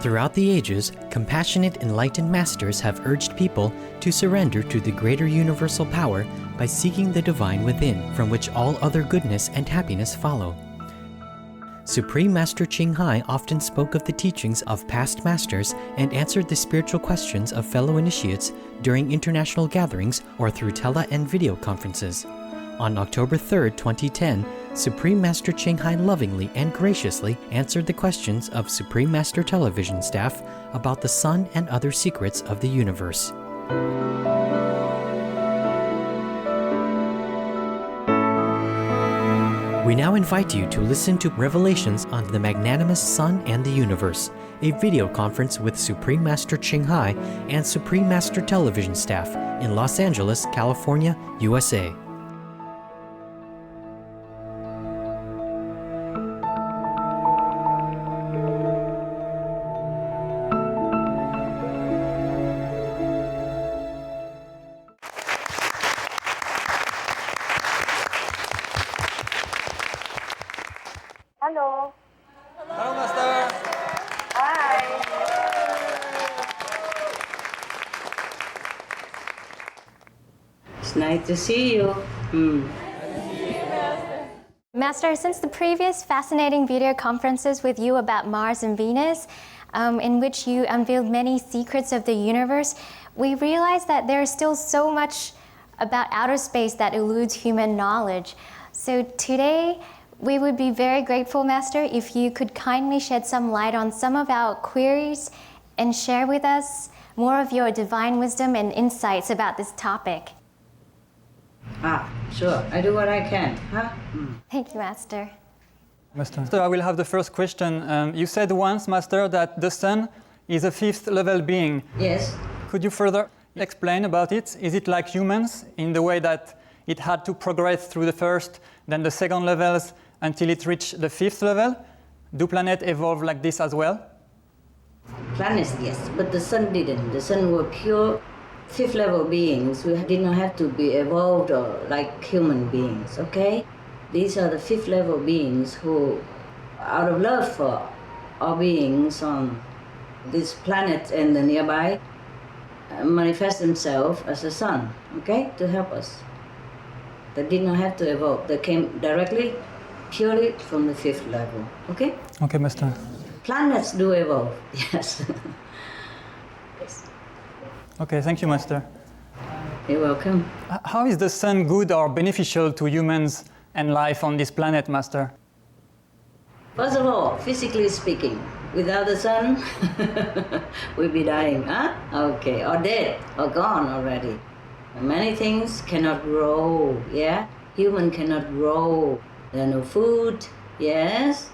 Throughout the ages, compassionate enlightened masters have urged people to surrender to the greater universal power by seeking the divine within, from which all other goodness and happiness follow. Supreme Master Ching Hai often spoke of the teachings of past masters and answered the spiritual questions of fellow initiates during international gatherings or through tele and video conferences. On October 3, 2010, Supreme Master Ching Hai lovingly and graciously answered the questions of Supreme Master Television staff about the sun and other secrets of the universe. We now invite you to listen to Revelations on the Magnanimous Sun and the Universe, a video conference with Supreme Master Ching Hai and Supreme Master Television staff in Los Angeles, California, USA. Hello. Hello, Master. Hi. It's nice to see you. Master, since the previous fascinating video conferences with you about Mars and Venus, in which you unveiled many secrets of the universe, we realized that there is still so much about outer space that eludes human knowledge. So today, we would be very grateful, Master, if you could kindly shed some light on some of our queries and share with us more of your divine wisdom and insights about this topic. Sure. I do what I can, huh? Thank you, Master. Master, I will have the first question. You said once, Master, that the Sun is a fifth-level being. Yes. Could you further explain about it? Is it like humans in the way that it had to progress through the first, then the second levels, until it reached the fifth level? Do planets evolve like this as well? Planets, yes, but the Sun didn't. The Sun were pure fifth-level beings who did not have to be evolved or like human beings, okay? These are the fifth-level beings who, out of love for all beings on this planet and the nearby, manifest themselves as a sun, okay, to help us. They did not have to evolve. They came directly, purely from the fifth level, okay? Okay, Master. Planets do evolve, yes. Yes. Okay, thank you, Master. You're welcome. How is the Sun good or beneficial to humans and life on this planet, Master? First of all, physically speaking, without the Sun, we'd be dying, huh? Okay, or dead, or gone already. Many things cannot grow, yeah? Human cannot grow. There are no food, yes?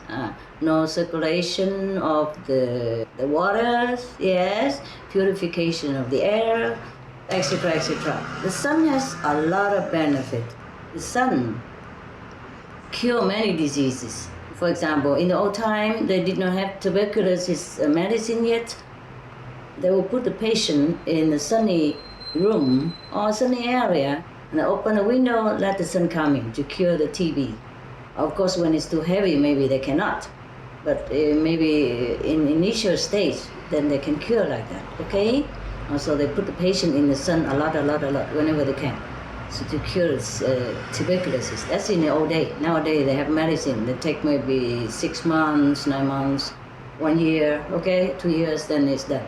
No circulation of the waters, yes? Purification of the air, etc., etc. The Sun has a lot of benefit. The Sun cures many diseases. For example, in the old time, they did not have tuberculosis medicine yet. They would put the patient in a sunny room or sunny area and open a window, let the sun come in to cure the TB. Of course, when it's too heavy, maybe they cannot. But maybe in initial stage, then they can cure like that, okay? Also, they put the patient in the sun a lot, whenever they can. So to cure tuberculosis. That's in the old day. Nowadays, they have medicine. They take maybe 6 months, 9 months, 1 year, okay? 2 years, then it's done.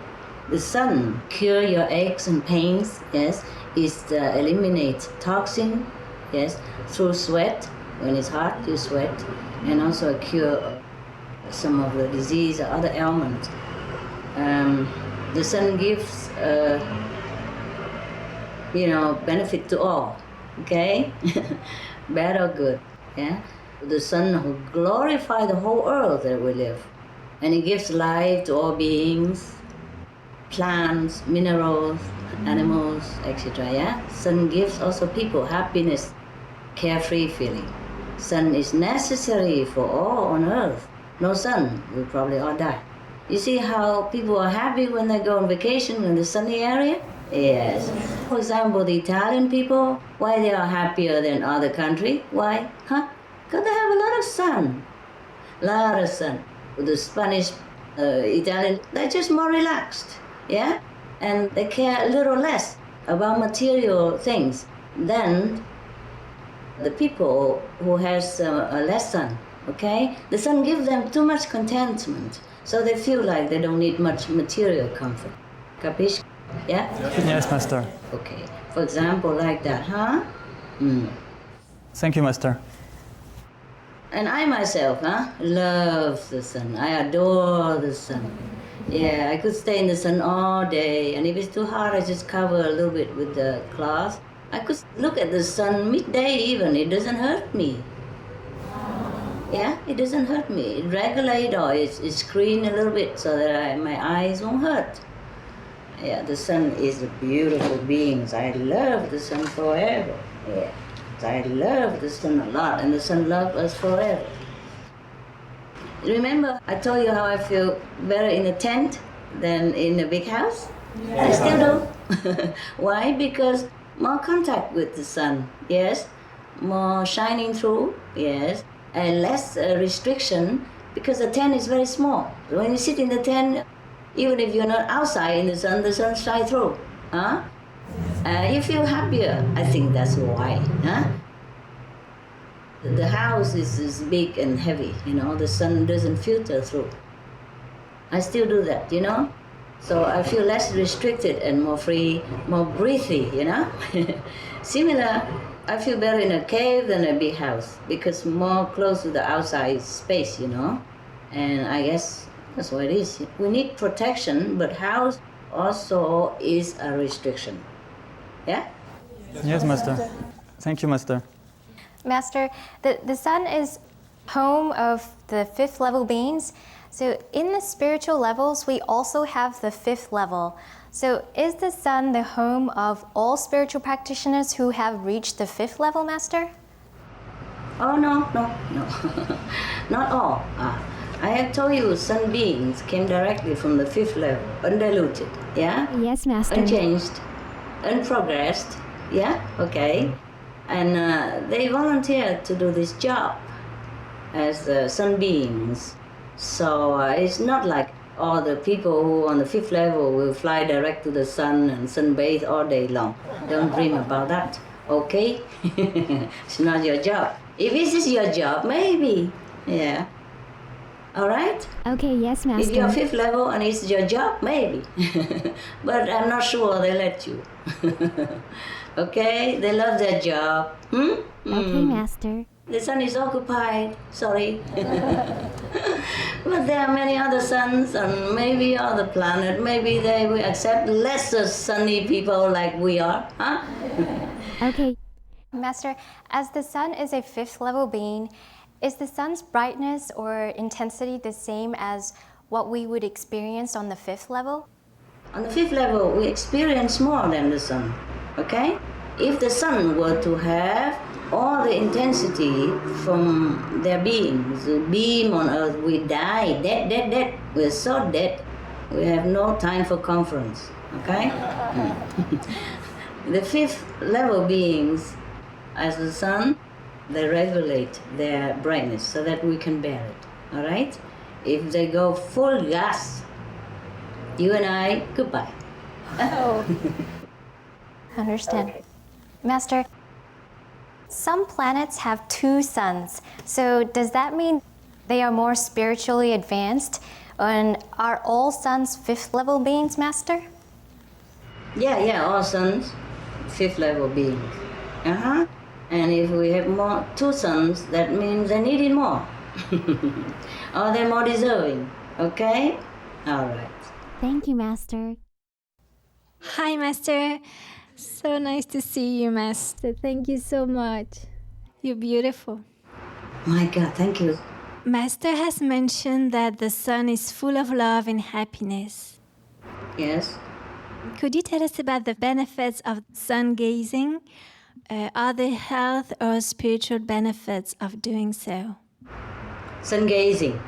The Sun cure your aches and pains, yes? It eliminates toxin, yes? Through sweat. When it's hot, you sweat. And also cure some of the disease or other ailments. The Sun gives, benefit to all, okay? Bad or good, yeah? The Sun who glorifies the whole earth that we live. And it gives life to all beings, plants, minerals, animals, etc., yeah? Sun gives also people happiness, carefree feeling. Sun is necessary for all on earth. No sun, we'll probably all die. You see how people are happy when they go on vacation in the sunny area? Yes. For example, the Italian people, why they are happier than other country? Why? Because they have a lot of sun. The Spanish Italian, they're just more relaxed, yeah? And they care a little less about material things than the people who has a less sun, okay? The sun gives them too much contentment, so they feel like they don't need much material comfort. Capisci? Yeah? Yes, Master. Okay. For example, like that, huh? Thank you, Master. And I myself, love the sun. I adore the sun. Yeah, I could stay in the sun all day, and if it's too hot, I just cover a little bit with the cloth. I could look at the sun midday even. It doesn't hurt me. Yeah, it doesn't hurt me. It regulates or it screen a little bit so that my eyes won't hurt. Yeah, the sun is a beautiful being. I love the sun forever. Yeah, I love the sun a lot, and the sun loves us forever. Remember, I told you how I feel better in a tent than in a big house? Yeah. I still do. Why? Because more contact with the sun, yes. More shining through, yes. And less restriction, because the tent is very small. When you sit in the tent, even if you're not outside in the sun shines through. Huh? You feel happier. I think that's why. Huh? The house is big and heavy, the sun doesn't filter through. I still do that, So I feel less restricted and more free, more breathy, Similar, I feel better in a cave than a big house because more close to the outside space, And I guess that's what it is. We need protection, but house also is a restriction. Yeah? Yes, Master. Thank you, Master. Master, the sun is home of the fifth level beings. So in the spiritual levels, we also have the fifth level. So is the sun the home of all spiritual practitioners who have reached the fifth level, Master? Oh, no. Not all. I have told you sun beings came directly from the fifth level, undiluted, yeah? Yes, Master. Unchanged, unprogressed, yeah? Okay. And they volunteered to do this job as sun beings. So it's not like all the people who on the fifth level will fly direct to the sun and sunbathe all day long. Don't dream about that, okay? It's not your job. If this is your job, maybe, yeah. All right? Okay, yes, Master. If you're fifth level and it's your job, maybe. But I'm not sure they let you. Okay? They love their job. Okay, Master. The sun is occupied, sorry. But there are many other suns and maybe other planets. Maybe they will accept lesser sunny people like we are, huh? Okay. Master, as the sun is a fifth level being, is the sun's brightness or intensity the same as what we would experience on the fifth level? On the fifth level, we experience more than the sun, okay? If the sun were to have all the intensity from their beings, the beam on earth, we die, dead. We're so dead, we have no time for conference, okay? The fifth level beings, as the sun, they regulate their brightness so that we can bear it, all right? If they go full gas, you and I, goodbye. Oh. Understand. Master, some planets have two suns. So does that mean they are more spiritually advanced? And are all suns fifth level beings, Master? Yeah, all suns, fifth level beings. And if we have two suns, that means they needed more. Or they're more deserving, okay? All right. Thank you, Master. Hi, Master. So nice to see you, Master. Thank you so much. You're beautiful. My God, thank you. Master has mentioned that the sun is full of love and happiness. Yes. Could you tell us about the benefits of sun gazing? Are there health or spiritual benefits of doing so? Sun gazing.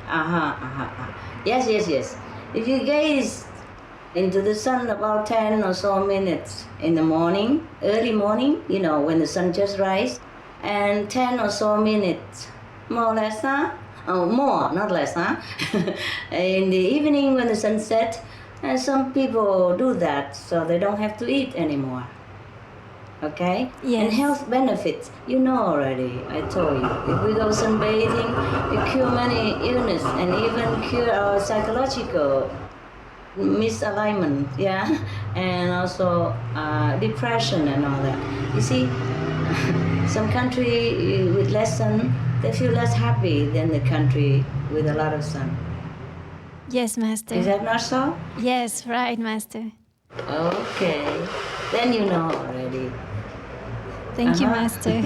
Yes. If you gaze into the sun about 10 or so minutes in the morning, early morning, when the sun just rises, and 10 or so minutes, more or less, Oh, more, not less, huh? In the evening when the sun sets, some people do that so they don't have to eat anymore. Okay? Yes. And health benefits, you know already, I told you. If we go sunbathing, we cure many illness and even cure our psychological misalignment, yeah? And also depression and all that. You see, some country with less sun, they feel less happy than the country with a lot of sun. Yes, Master. Is that not so? Yes, right, Master. Okay. Then you know already. Thank you, Uh-huh. Master.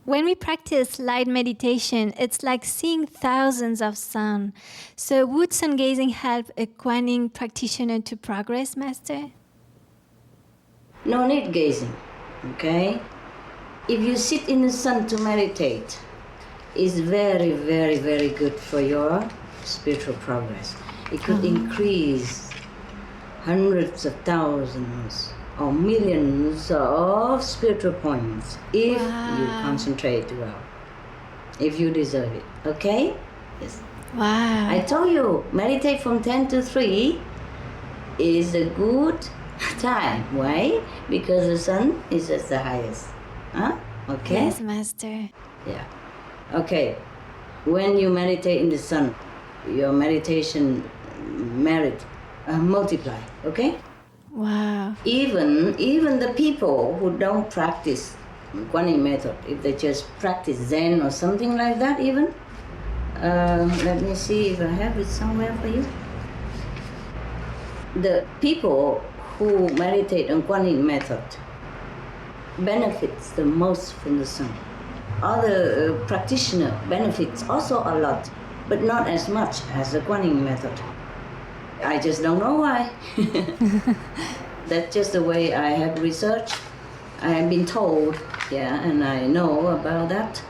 When we practice light meditation, it's like seeing thousands of sun. So would sun gazing help a Kuan practitioner to progress, Master? No need gazing, okay? If you sit in the sun to meditate, it's very, very, very good for your spiritual progress. It could increase hundreds of thousands or millions of spiritual points if you concentrate well, if you deserve it, okay? Yes. Wow. I told you, meditate from 10 to 3 is a good time. Why? Because the sun is at the highest. Huh? Okay? Yes, Master. Yeah. Okay. When you meditate in the sun, your meditation merit multiply. Okay? Wow. Even the people who don't practice Kuan Yin method, if they just practice Zen or something like that, even. Let me see if I have it somewhere for you. The people who meditate on Kuan Yin method benefits the most from the sun. Other practitioner benefits also a lot, but not as much as the Kuan Yin method. I just don't know why. That's just the way I have researched. I have been told, yeah, and I know about that.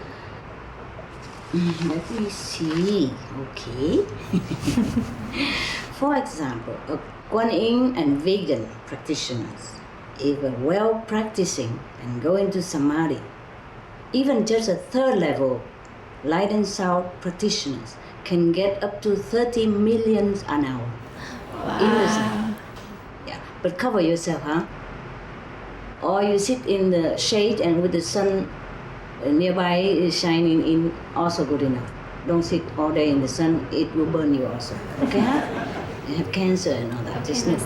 Let me see, okay. For example, a Kuan Yin and vegan practitioners, if a well practicing and go into samadhi, even just a third level light and sound practitioners can get up to 30 million an hour. In the sun. Yeah, but cover yourself, huh? Or you sit in the shade and with the sun nearby is shining in, also good enough. Don't sit all day in the sun, it will burn you also. Okay, huh? You have cancer and all that, just know.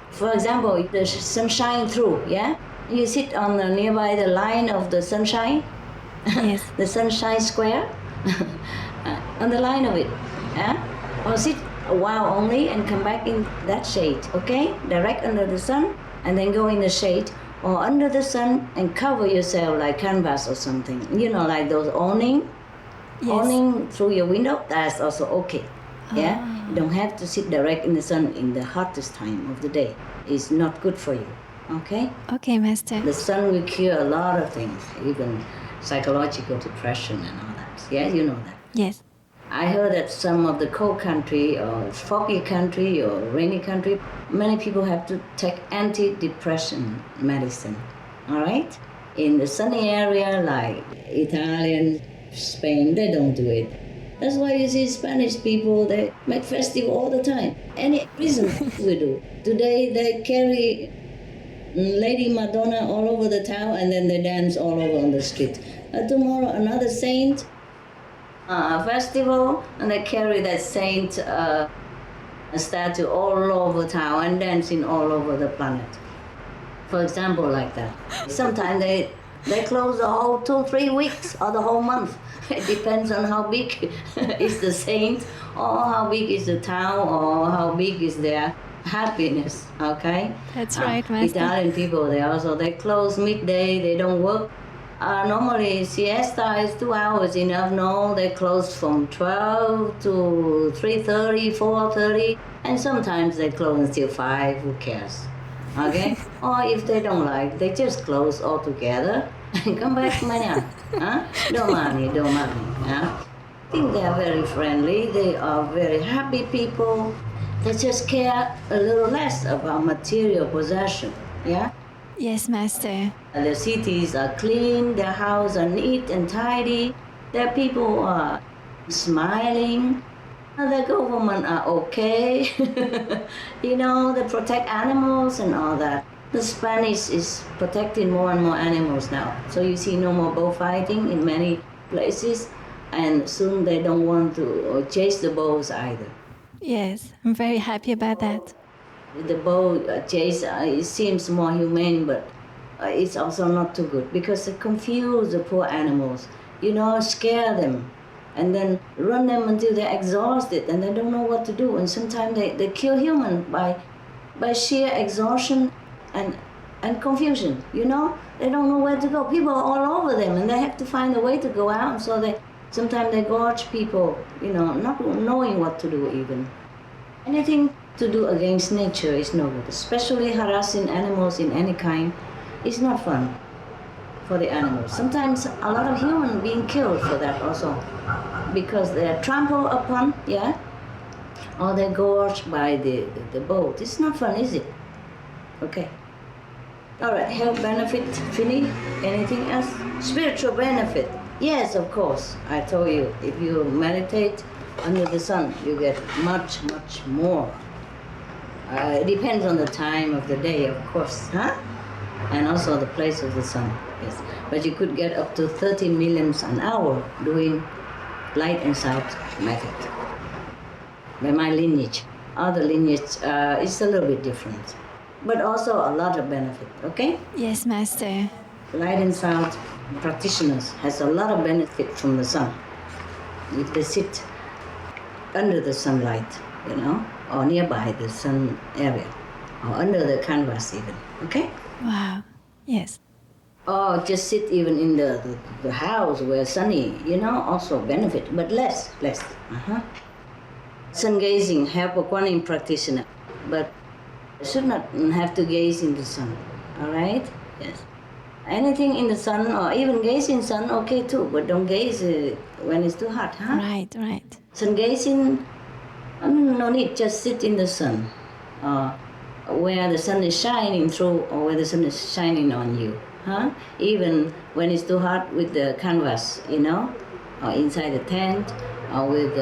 For example, the sun shine through, yeah? You sit on the nearby the line of the sunshine, Yes. the sunshine square, on the line of it, yeah? Or sit a while only and come back in that shade, okay? Direct under the sun and then go in the shade or under the sun and cover yourself like canvas or something. You know, like those awning, awning through your window, that's also okay. Yeah? You don't have to sit direct in the sun in the hottest time of the day. It's not good for you, okay? Okay, Master. The sun will cure a lot of things, even psychological depression and all that. Yeah, you know that. Yes. I heard that some of the cold country or foggy country or rainy country, many people have to take anti-depression medicine, all right? In the sunny area like Italian, Spain, they don't do it. That's why you see Spanish people, they make festival all the time. Any reason we do. Today they carry Lady Madonna all over the town and then they dance all over on the street. Tomorrow another saint, festival, and they carry that saint statue all over town and dancing all over the planet. For example, like that. Sometimes they close the whole 2-3 weeks or the whole month. It depends on how big is the saint or how big is the town or how big is their happiness, okay? That's right, Master. Italian people, they close midday, they don't work. Normally siesta is 2 hours enough. No, they close from 12 to 3:30, 4:30, and sometimes they close until 5. Who cares? Okay? Or if they don't like, they just close altogether and come back manhã. Huh? Domani. Huh? I think they are very friendly. They are very happy people. They just care a little less about material possession. Yeah. Yes, Master. The cities are clean, their houses are neat and tidy, their people are smiling, the government are okay. You know, they protect animals and all that. The Spanish is protecting more and more animals now. So you see no more bullfighting in many places, and soon they don't want to chase the bulls either. Yes, I'm very happy about that. The bull chase, it seems more humane, but it's also not too good because they confuse the poor animals, you know, scare them, and then run them until they're exhausted and they don't know what to do. And sometimes they kill humans by sheer exhaustion and confusion, you know? They don't know where to go. People are all over them and they have to find a way to go out. And so sometimes they gorge people, you know, not knowing what to do even. Anything to do against nature is no good, especially harassing animals in any kind is not fun for the animals. Sometimes a lot of humans being killed for that also because they're trampled upon, yeah, or they're gorged by the boat. It's not fun, is it? Okay. All right, health benefit, Finny, anything else? Spiritual benefit, yes, of course. I told you, if you meditate under the sun, you get much, much more. It depends on the time of the day, of course, huh? And also the place of the sun, yes. But you could get up to 30 millions an hour doing light and sound method. By my lineage, other lineage is a little bit different, but also a lot of benefit, okay? Yes, Master. Light and sound practitioners has a lot of benefit from the sun. If they sit under the sunlight, you know, or nearby the sun area, or under the canvas even, okay? Wow. Yes. Or just sit even in the house where sunny, you know, also benefit, but less. Sun gazing help a Kuan practitioner, but should not have to gaze in the sun, all right? Yes. Anything in the sun or even gaze in sun, okay too, but don't gaze when it's too hot, huh? Right. Sun gazing, no need, just sit in the sun, where the sun is shining through or where the sun is shining on you, huh? Even when it's too hot with the canvas, you know, or inside the tent, or with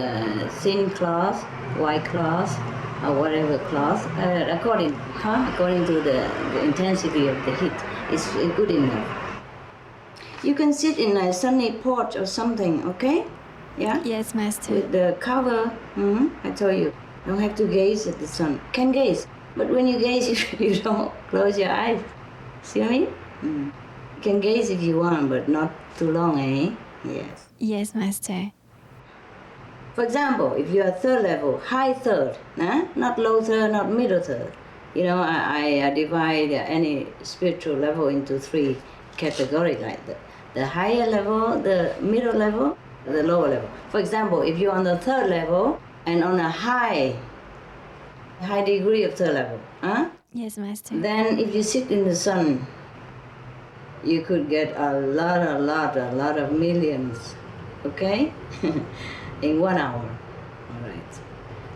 thin cloth, white cloth, or whatever cloth, according to the intensity of the heat, it's good enough. You can sit in a sunny porch or something, okay? Yeah? Yes, Master. With the cover, I told you, don't have to gaze at the sun. Can gaze, but when you gaze, you don't close your eyes. See what I mean? You can gaze if you want, but not too long, eh? Yes. Yes, Master. For example, if you're third level, high third, not low third, not middle third. You know, I divide any spiritual level into 3 categories like that. The higher level, the middle level, the lower level. For example, if you're on the third level and on a high degree of third level, Yes, Master. then if you sit in the sun, you could get a lot of millions, okay? In 1 hour, all right.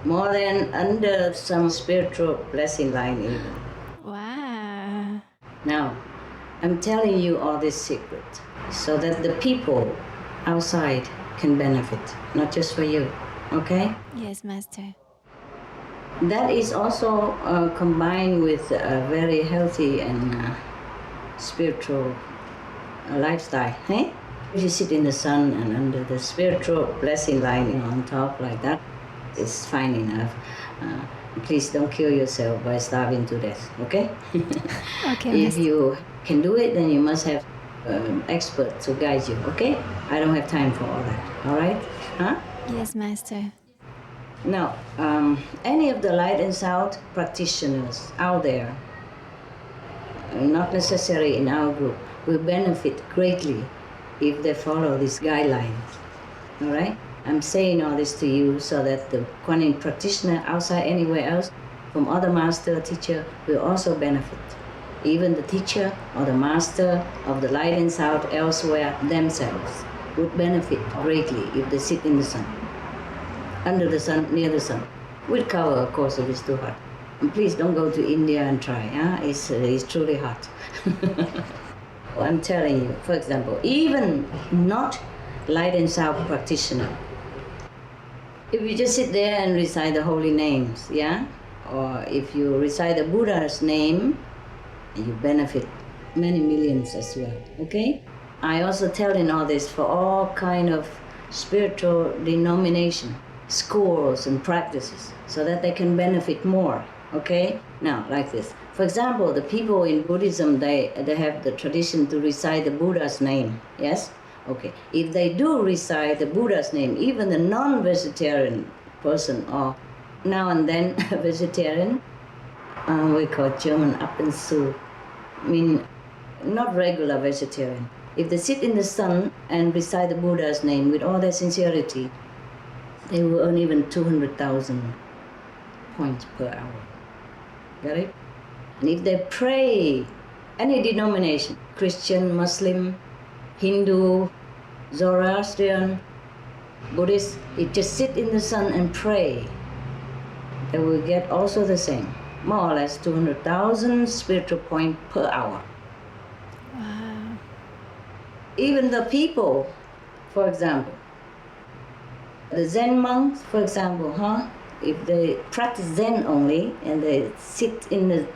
More than under some spiritual blessing line even. Wow. Now, I'm telling you all this secret so that the people outside can benefit, not just for you, okay? Yes, Master. That is also combined with a very healthy and spiritual lifestyle, eh? If you sit in the sun and under the spiritual blessing line on top like that, it's fine enough. Please don't kill yourself by starving to death, okay? Okay, If you can do it, then you must have experts to guide you, okay? I don't have time for all that, all right? Huh? Yes, Master. Now, any of the light and sound practitioners out there, not necessarily in our group, will benefit greatly if they follow these guidelines, all right? I'm saying all this to you so that the Kuan Yin practitioner outside anywhere else, from other master or teacher, will also benefit. Even the teacher or the master of the light and sound elsewhere themselves would benefit greatly if they sit in the sun, under the sun, near the sun, with cover, of course, if it's too hot, Please don't go to India and try. It's truly hot. I'm telling you, for example, even not light and sound practitioner, if you just sit there and recite the holy names, or if you recite the Buddha's name, you benefit many millions as well, okay? I also tell in all this for all kind of spiritual denomination, schools and practices, so that they can benefit more, okay? Now, like this. For example, the people in Buddhism, they have the tradition to recite the Buddha's name, yes? Okay. If they do recite the Buddha's name, even the non-vegetarian person, or now and then a vegetarian, we call German ab und zu, mean not regular vegetarian. If they sit in the sun and recite the Buddha's name with all their sincerity, they will earn even 200,000 points per hour. Got it? And if they pray, any denomination, Christian, Muslim, Hindu, Zoroastrian, Buddhist, if just sit in the sun and pray, they will get also the same, more or less 200,000 spiritual points per hour. Wow. Even the people, for example, the Zen monks, for example, if they practice Zen only and they sit in the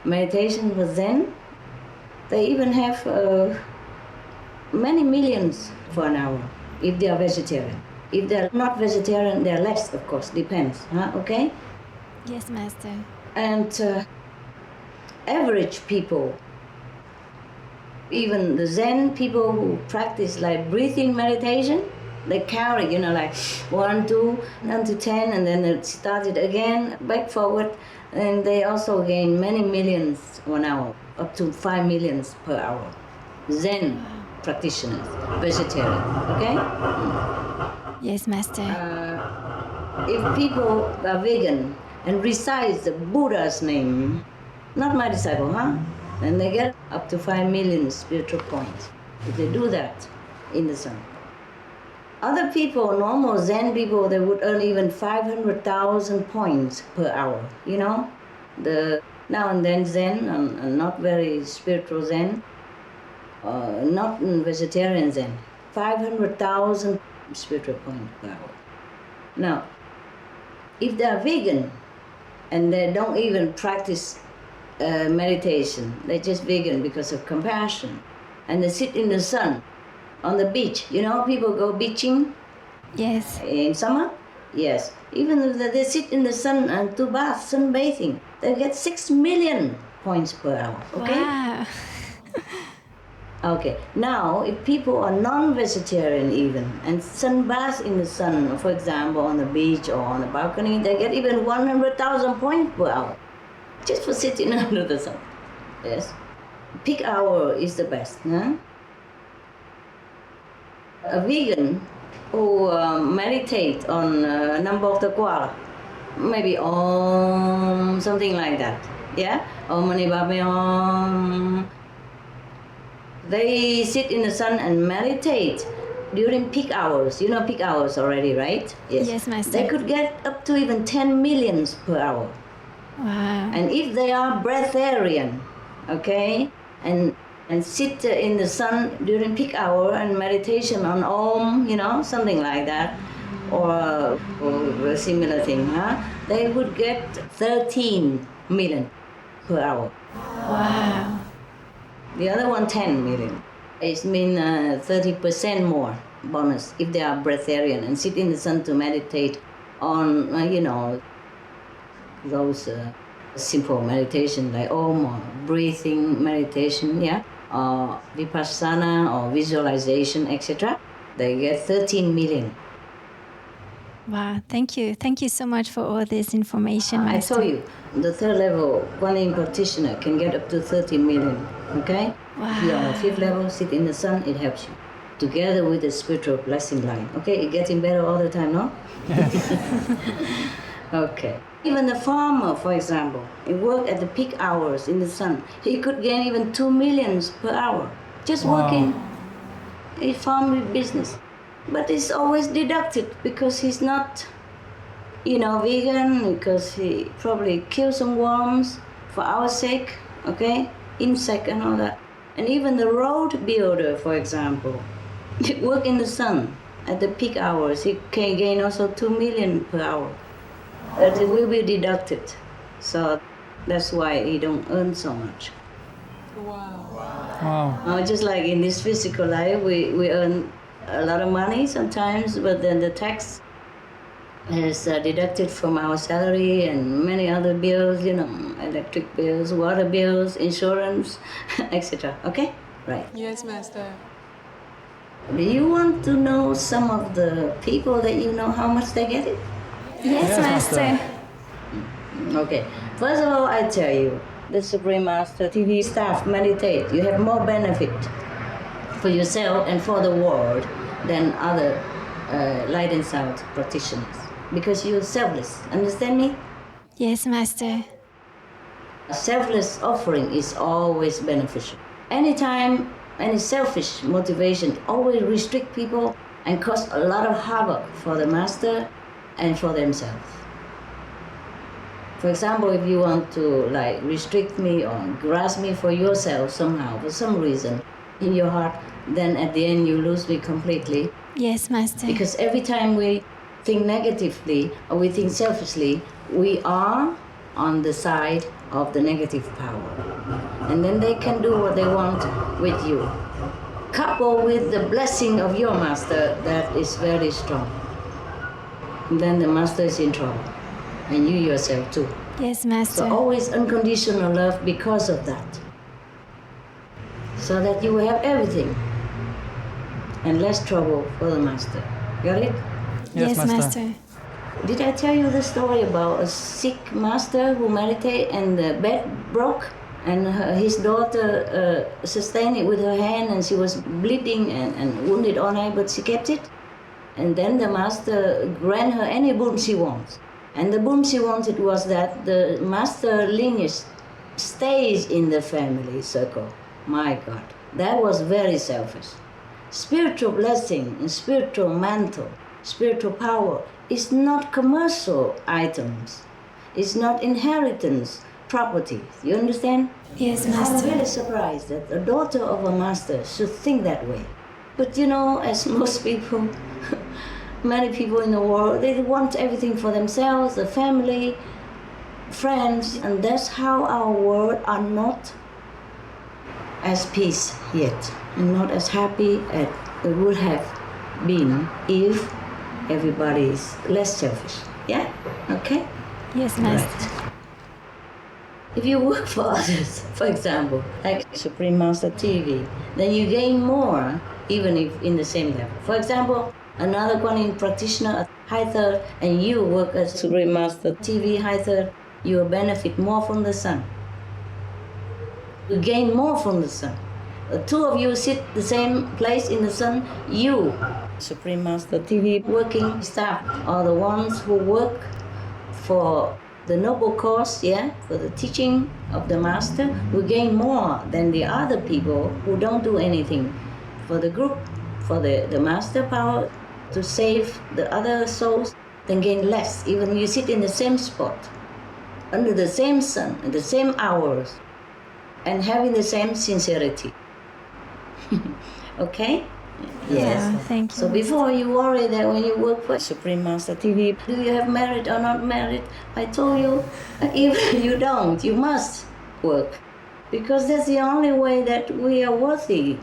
meditation for Zen, they even have many millions for an hour if they are vegetarian. If they are not vegetarian, they are less, of course, depends, okay? Yes, Master. And average people, even the Zen people who practice like breathing meditation, they count it, like 1, 2, down to 10, and then they start it again, back forward, and they also gain many millions 1 hour, up to 5 millions per hour. Zen practitioners, vegetarian, okay? Yes, Master. If people are vegan and recite the Buddha's name, not my disciple, then they get up to 5 million spiritual points if they do that in the sun. Other people, normal Zen people, they would earn even 500,000 points per hour, The now and then Zen, and not very spiritual Zen, not vegetarian Zen, 500,000 spiritual points per hour. Now, if they are vegan and they don't even practice meditation, they're just vegan because of compassion, and they sit in the sun on the beach. People go beaching. Yes. In summer? Yes. Even if they sit in the sun and do bath, sunbathing, they get 6 million points per hour, okay? Wow. Okay, now if people are non-vegetarian even and sunbath in the sun, for example, on the beach or on the balcony, they get even 100,000 points per hour just for sitting under the sun. Yes. Peak hour is the best, A vegan who meditate on number of the koala, maybe Om, something like that, Om Mani Padme Om. They sit in the sun and meditate during peak hours. You know peak hours already, right? Yes, Master. They could get up to even 10 millions per hour. Wow. And if they are breatharian, okay, and sit in the sun during peak hour and meditation on Om, something like that, or a similar thing, they would get 13 million per hour. Wow. The other one, 10 million. It means 30% more bonus if they are breatharian and sit in the sun to meditate on, those simple meditation like Om or breathing meditation, or Vipassana or visualization, etc. They get 13 million. Wow, thank you. Thank you so much for all this information, I Master. told you, the third level, Kuan Yin practitioner can get up to 13 million, okay? Wow. If you're on the fifth level, sit in the sun, it helps you. Together with the spiritual blessing line, okay? It's getting better all the time, no? Yes. Okay. Even the farmer, for example, he worked at the peak hours in the sun. He could gain even 2 millions per hour, just working a farm business. But it's always deducted because he's not vegan because he probably killed some worms for our sake, okay? Insect and all that. And even the road builder, for example, work in the sun at the peak hours. He can gain also 2 million per hour. But it will be deducted. So that's why he don't earn so much. Wow. Just like in this physical life, we earn a lot of money sometimes, but then the tax is deducted from our salary and many other bills, electric bills, water bills, insurance, etc. Okay? Right. Yes, Master. Do you want to know some of the people that you know how much they get it? Yes, Master. Okay. First of all, I tell you, the Supreme Master TV staff meditate. You have more benefit for yourself and for the world than other light and sound practitioners. Because you're selfless. Understand me? Yes, Master. A selfless offering is always beneficial. Anytime any selfish motivation always restrict people and cause a lot of havoc for the master and for themselves. For example, if you want to restrict me or grasp me for yourself somehow, for some reason in your heart, then at the end you lose me completely. Yes, Master. Because every time we think negatively or we think selfishly, we are on the side of the negative power. And then they can do what they want with you. Coupled with the blessing of your master, that is very strong. And then the master is in trouble. And you yourself too. Yes, Master. So always unconditional love because of that. So that you will have everything. And less trouble for the master. Got it? Yes, Master. Did I tell you the story about a sick master who meditated and the bed broke? And his daughter sustained it with her hand and she was bleeding and wounded all night, but she kept it. And then the master granted her any boon she wants. And the boon she wanted was that the master lineage stays in the family circle. My God, that was very selfish. Spiritual blessing and spiritual mantle, spiritual power is not commercial items. It's not inheritance property. You understand? Yes, I'm Master. really surprised that a daughter of a master should think that way. But as most people, many people in the world, they want everything for themselves, the family, friends, and that's how our world are not as peace yet, and not as happy as it would have been if everybody is less selfish. Yeah? Okay? Yes, Master. Right. If you work for others, for example, like Supreme Master TV, then you gain more, even if in the same level. For example, another Guanyin practitioner at High Third, and you work as Supreme Master TV High Third, you will benefit more from the sun. You gain more from the sun. The two of you sit the same place in the sun, you, Supreme Master TV working staff, are the ones who work for the noble cause, for the teaching of the master, will gain more than the other people who don't do anything for the group, for the master power to save the other souls, then gain less. Even you sit in the same spot, under the same sun, in the same hours, and having the same sincerity. Okay? Yes. Yeah, thank you. So before you worry that when you work for Supreme Master TV, do you have merit or not merit? I told you, if you don't, you must work. Because that's the only way that we are worthy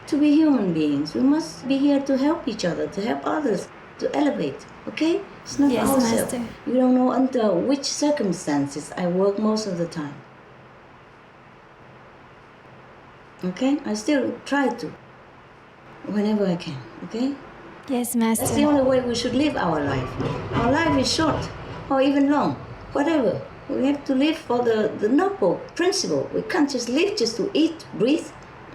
to be human beings. We must be here to help each other, to help others, to elevate. Okay? It's not Yes, ourselves. Master. You don't know under which circumstances I work most of the time. Okay? I still try to. Whenever I can, okay? Yes, That's the Master. only way we should live our life. Our life is short, or even long, whatever. We have to live for the noble principle. We can't just live just to eat, breathe,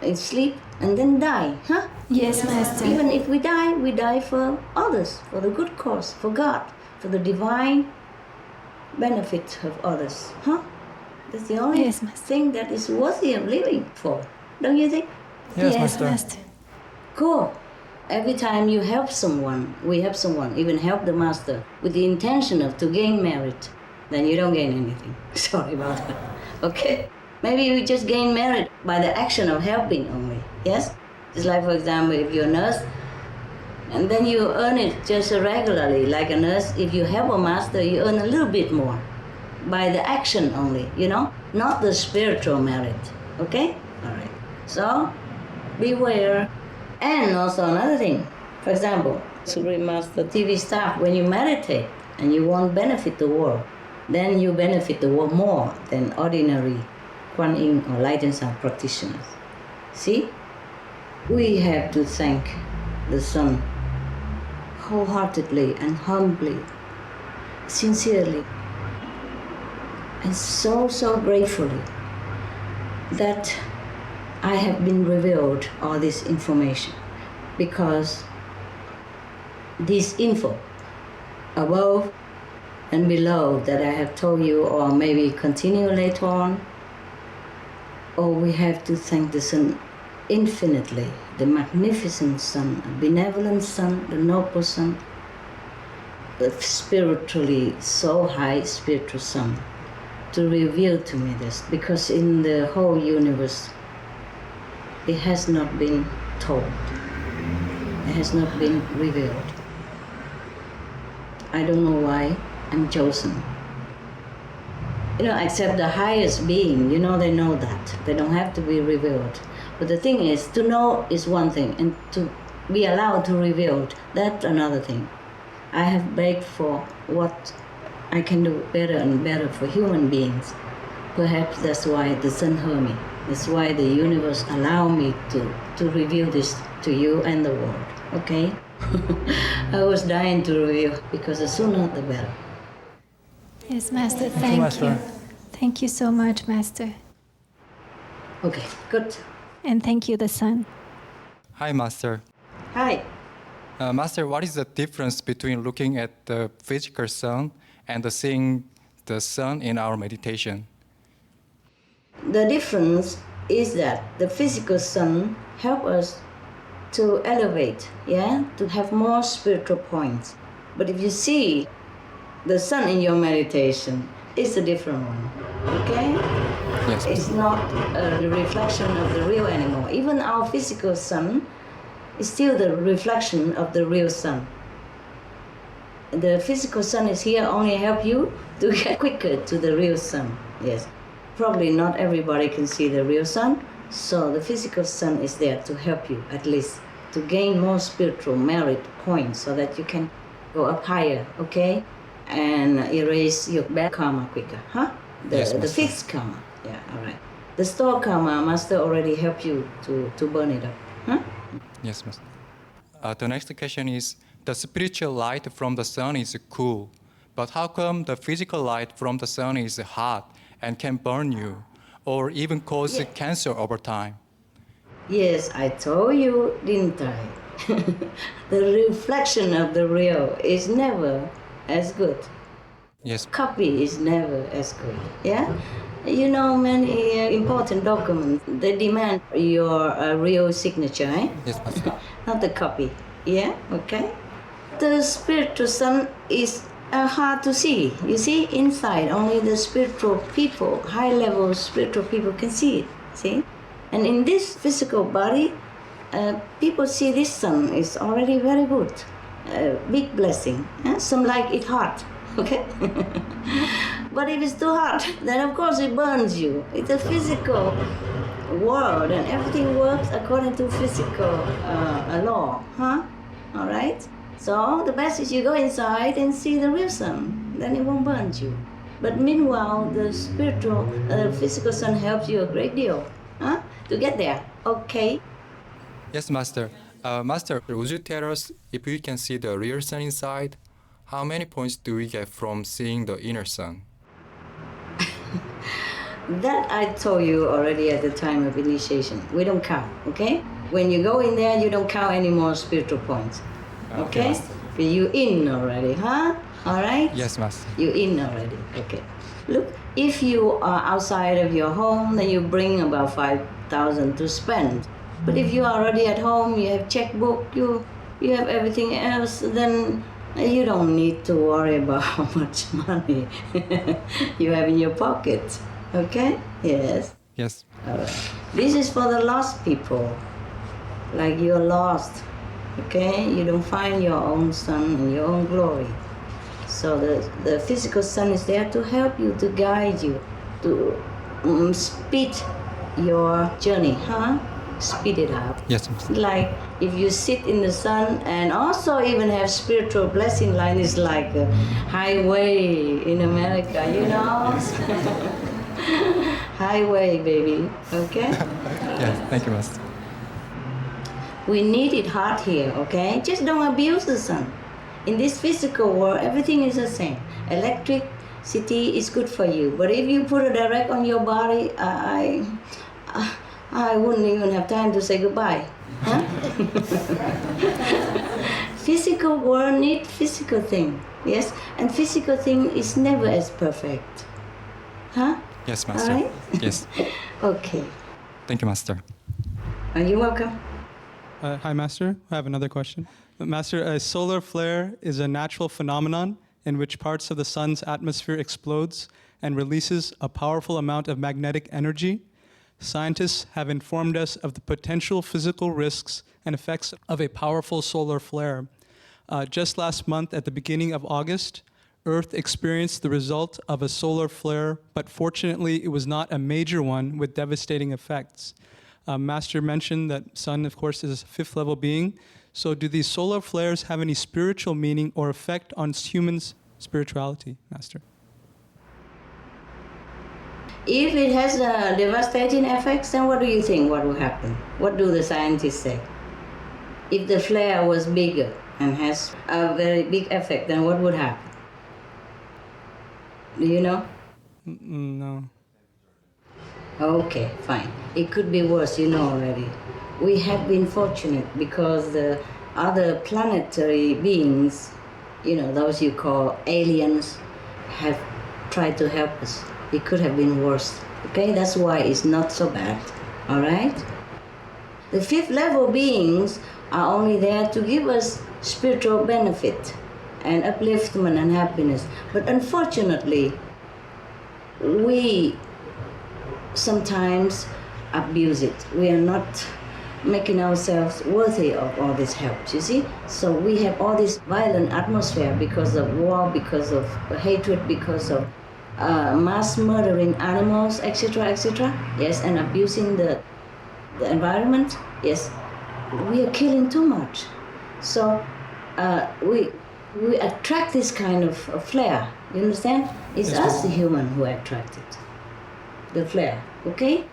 and sleep, and then die, huh? Yes, Master. Even if we die for others, for the good cause, for God, for the divine benefit of others, huh? That's the only Yes, Master. thing that is worthy of living for, don't you think? Yes, Master. Cool. every time you help someone, we help someone, even help the master, with the intention of to gain merit, then you don't gain anything. Sorry about that. Okay? Maybe you just gain merit by the action of helping only. Yes? It's like, for example, if you're a nurse, and then you earn it just regularly. Like a nurse, if you help a master, you earn a little bit more by the action only, you know, not the spiritual merit. Okay? All right. So, beware. And also another thing, for example, Supreme Master TV staff, when you meditate and you want to benefit the world, then you benefit the world more than ordinary Kuan Yin or light and sound practitioners. See? We have to thank the Sun wholeheartedly and humbly, sincerely, and so gratefully that I have been revealed all this information, because this info above and below that I have told you, or maybe continue later on, or we have to thank the Sun infinitely, the magnificent Sun, the benevolent Sun, the noble Sun, the spiritually so high spiritual Sun, to reveal to me this, because in the whole universe it has not been told, it has not been revealed. I don't know why I'm chosen. You know, except the highest being, you know, they know that. They don't have to be revealed. But the thing is, to know is one thing, and to be allowed to reveal, that's another thing. I have begged for what I can do better and better for human beings. Perhaps that's why the Sun heard me. That's why the universe allowed me to reveal this to you and the world, okay? I was dying to reveal, because the sooner the better. Yes, Master, thank you. Master. Thank you so much, Master. Okay, good. And thank you, the Sun. Hi, Master. Hi. Master, what is the difference between looking at the physical sun and seeing the sun in our meditation? The difference is that the physical Sun helps us to elevate, yeah, to have more spiritual points. But if you see the Sun in your meditation, it's a different one, okay? Yes. It's not a reflection of the real anymore. Even our physical Sun is still the reflection of the real Sun. The physical Sun is here only help you to get quicker to the real Sun, yes. Probably not everybody can see the real Sun, so the physical Sun is there to help you, at least, to gain more spiritual merit points so that you can go up higher, okay? And erase your bad karma quicker, huh? Yes, The Master. fixed karma, yeah, all right. The stored karma, Master already helped you to burn it up, huh? Yes, Master. The next question is, the spiritual light from the sun is cool, but how come the physical light from the sun is hot and can burn you, or even cause Yeah. cancer over time? Yes, I told you, didn't I? The reflection of the real is never as good. Yes. Copy is never as good, yeah? You know, many important documents, they demand your real signature, eh? Yes, Master. Not the copy, yeah? Okay? The spiritual Sun is hard to see. You see, inside, only the spiritual people, high-level spiritual people can see it, see? And in this physical body, people see this Sun is already very good. Big blessing. Some like it hot, okay? But if it's too hot, then of course it burns you. It's a physical world, and everything works according to physical law, huh? All right? So the best is you go inside and see the real Sun, then it won't burn you. But meanwhile, the spiritual, physical Sun helps you a great deal, huh? To get there, okay? Yes, Master. Master, would you tell us if we can see the real sun inside? How many points do we get from seeing the inner sun? That I told you already at the time of initiation. We don't count, okay? When you go in there, you don't count any more spiritual points, okay? Master. You in already, huh? All right? Yes, Master. You in already, okay. Look, if you are outside of your home, then you bring about 5,000 to spend. But if you are already at home, you have checkbook, you you have everything else, then you don't need to worry about how much money you have in your pocket. Okay? Yes. Yes. All right. This is for the lost people. Like you're lost. Okay? You don't find your own sun and your own glory. So the physical sun is there to help you, to guide you, to speed your journey, huh? Speed it up. Yes. Like if you sit in the sun and also even have spiritual blessing line, is like a highway in America, you know? Highway, baby, okay? Yes, thank you, Master. We need it hard here, okay? Just don't abuse the sun. In this physical world, everything is the same. Electricity is good for you, but if you put it direct on your body, I wouldn't even have time to say goodbye. Huh? Physical world need physical thing, yes? And physical thing is never as perfect. Huh? Yes, Master. All right? Yes. Okay. Thank you, Master. Are you welcome? Hi, Master. I have another question. Master, a solar flare is a natural phenomenon in which parts of the sun's atmosphere explodes and releases a powerful amount of magnetic energy. Scientists have informed us of the potential physical risks and effects of a powerful solar flare. Just last month, at the beginning of August, Earth experienced the result of a solar flare, but fortunately it was not a major one with devastating effects. Master mentioned that Sun, of course, is a fifth level being. So do these solar flares have any spiritual meaning or effect on humans' spirituality, Master? If it has devastating effects, then what do you think what will happen? What do the scientists say? If the flare was bigger and has a very big effect, then what would happen? Do you know? No. Okay, fine. It could be worse, you know already. We have been fortunate because the other planetary beings, you know, those you call aliens, have tried to help us. It could have been worse. Okay, that's why it's not so bad. All right? The fifth level beings are only there to give us spiritual benefit and upliftment and happiness. But unfortunately, we sometimes abuse it. We are not making ourselves worthy of all this help, you see? So we have all this violent atmosphere because of war, because of hatred, because of mass murdering animals, etc., etc. Yes, and abusing the environment. Yes, we are killing too much. So we attract this kind of flare. You understand? It's us, the human, who attract it. The flare, okay?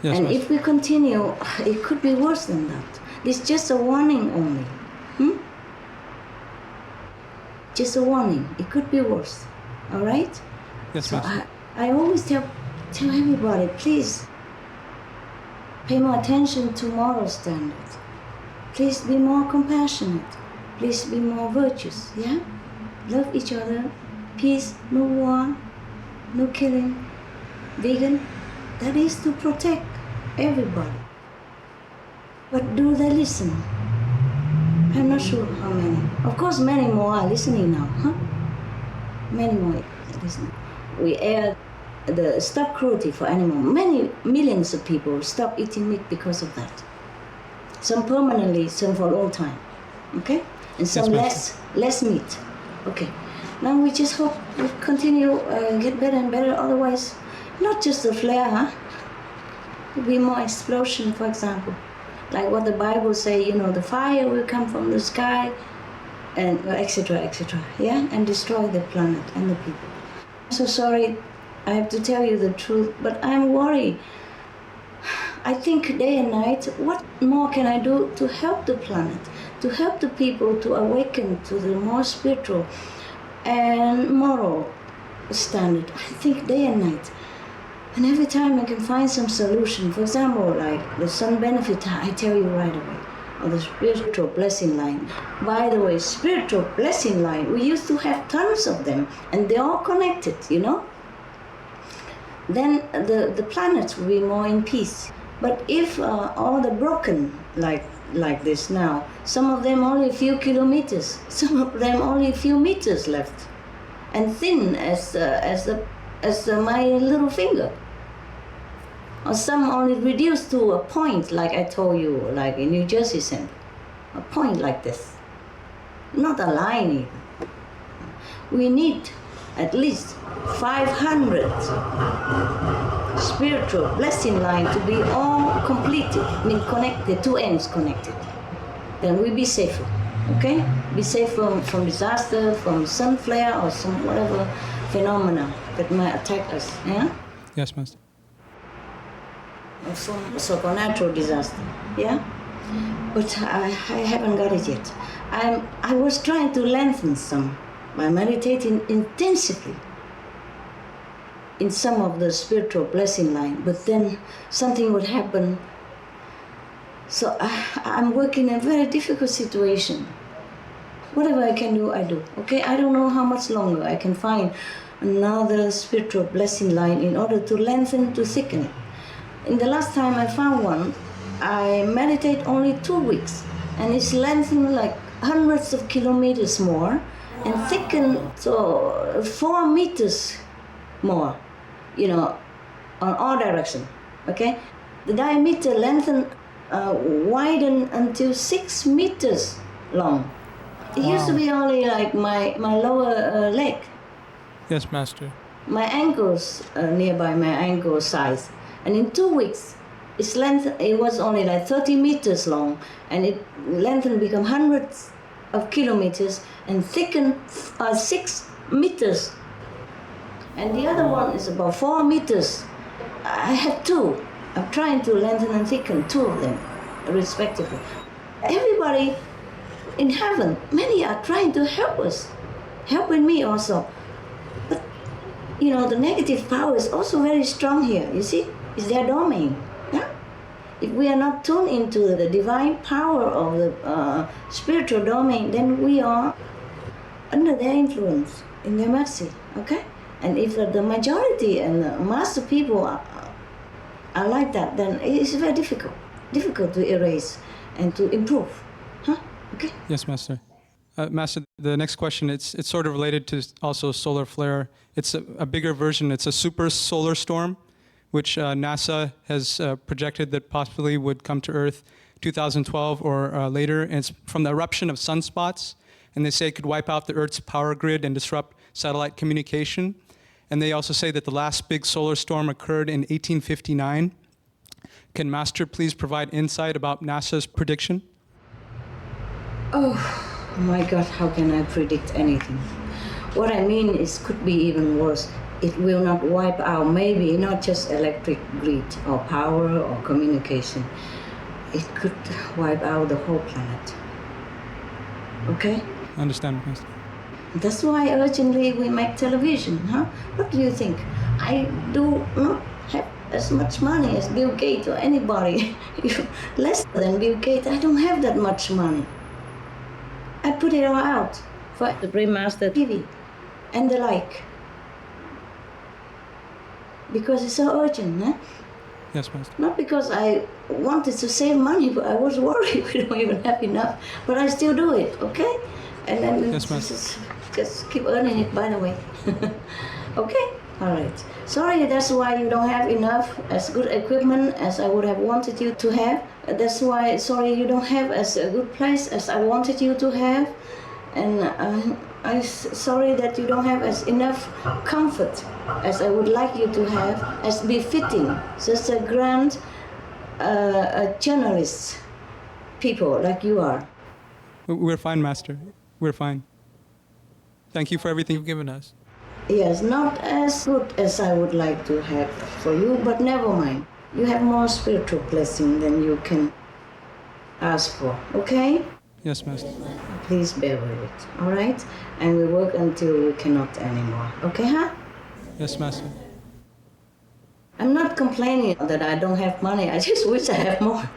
Yes, and Master. if we continue, it could be worse than that. This is just a warning only. Just a warning. It could be worse. All right? Yes, So Master. I always tell everybody, please pay more attention to moral standards. Please be more compassionate. Please be more virtuous. Yeah? Love each other. Peace, no war, no killing. Vegan. That is to protect everybody. But do they listen? I'm not sure how many. Of course, many more are listening now, huh? Many more are listening. We air the stop cruelty for animals. Many millions of people stop eating meat because of that. Some permanently, some for a long time. Okay? And some Yes, less meat. Okay. Now we just hope we continue get better and better. Otherwise, not just the flare, huh? There'll be more explosion, for example. Like what the Bible say, you know, the fire will come from the sky, and etc., etc. Yeah, and destroy the planet and the people. I'm so sorry, I have to tell you the truth, but I'm worried. I think day and night, what more can I do to help the planet, to help the people to awaken to the more spiritual and moral standard? I think day and night. And every time I can find some solution, for example, like the sun benefit, I tell you right away, or the spiritual blessing line. By the way, spiritual blessing line, we used to have tons of them, and they're all connected, you know? Then the planets will be more in peace. But if all the broken, like like this now. Some of them only a few kilometers, some of them only a few meters left, and thin as my little finger. Or some only reduced to a point, like I told you, like in New Jersey Center, a point like this, not a line even. We need at least 500 spiritual blessing line to be all completed, I mean connected, two ends connected. Then we be safer, okay? Be safe from disaster, from sun flare or some whatever phenomena that might attack us, yeah? Yes, Master. Or some supernatural disaster, yeah? But I haven't got it yet. I was trying to lengthen some by meditating intensively in some of the spiritual blessing line, but then something would happen. So I'm working in a very difficult situation. Whatever I can do, I do, okay? I don't know how much longer I can find another spiritual blessing line in order to lengthen, to thicken it. In the last time I found one, I meditate only 2 weeks, and it's lengthened like hundreds of kilometers more, and thickened so 4 meters more, you know, on all directions, okay? The diameter lengthened, widened until 6 meters long. It used to be only like my lower leg. Yes, Master. My ankles, nearby my ankle size. And in 2 weeks, its length, it was only like 30 meters long, and it lengthened, become hundreds of kilometers, and thickened 6 meters. And the other one is about 4 meters. I have 2. I'm trying to lengthen and thicken 2 of them, respectively. Everybody in heaven, many are trying to help us, helping me also. But, you know, the negative power is also very strong here, you see? It's their domain. Yeah? If we are not tuned into the divine power of the spiritual domain, then we are under their influence, in their mercy, okay? And if the majority and the master people are like that, then it's very difficult to erase and to improve, huh? Okay? Yes, Master. Master, the next question, it's sort of related to also solar flare. It's a bigger version. It's a super solar storm, which NASA has projected that possibly would come to Earth 2012 or later. And it's from the eruption of sunspots. And they say it could wipe out the Earth's power grid and disrupt satellite communication. And they also say that the last big solar storm occurred in 1859. Can Master please provide insight about NASA's prediction? Oh my God, how can I predict anything? What I mean is, could be even worse. It will not wipe out, maybe not just electric grid or power or communication. It could wipe out the whole planet. Okay? I understand, Master. That's why urgently we make television, huh? What do you think? I do not have as much money as Bill Gates or anybody. Less than Bill Gates. I don't have that much money. I put it all out for the Supreme Master TV and the like. Because it's so urgent, huh? Yes, Master. Not because I wanted to save money, but I was worried we don't even have enough. But I still do it, okay? And then Yes, Master. just keep earning it, by the way. Okay? All right. Sorry, that's why you don't have enough as good equipment as I would have wanted you to have. That's why, sorry, you don't have as a good place as I wanted you to have. And I'm sorry that you don't have as enough comfort as I would like you to have, as befitting such a grand journalist people like you are. We're fine, Master. We're fine. Thank you for everything you've given us. Yes, not as good as I would like to have for you, but never mind. You have more spiritual blessing than you can ask for, okay? Yes, Master. Please bear with it, all right? And we work until we cannot anymore, okay, huh? Yes, Master. I'm not complaining that I don't have money. I just wish I had more.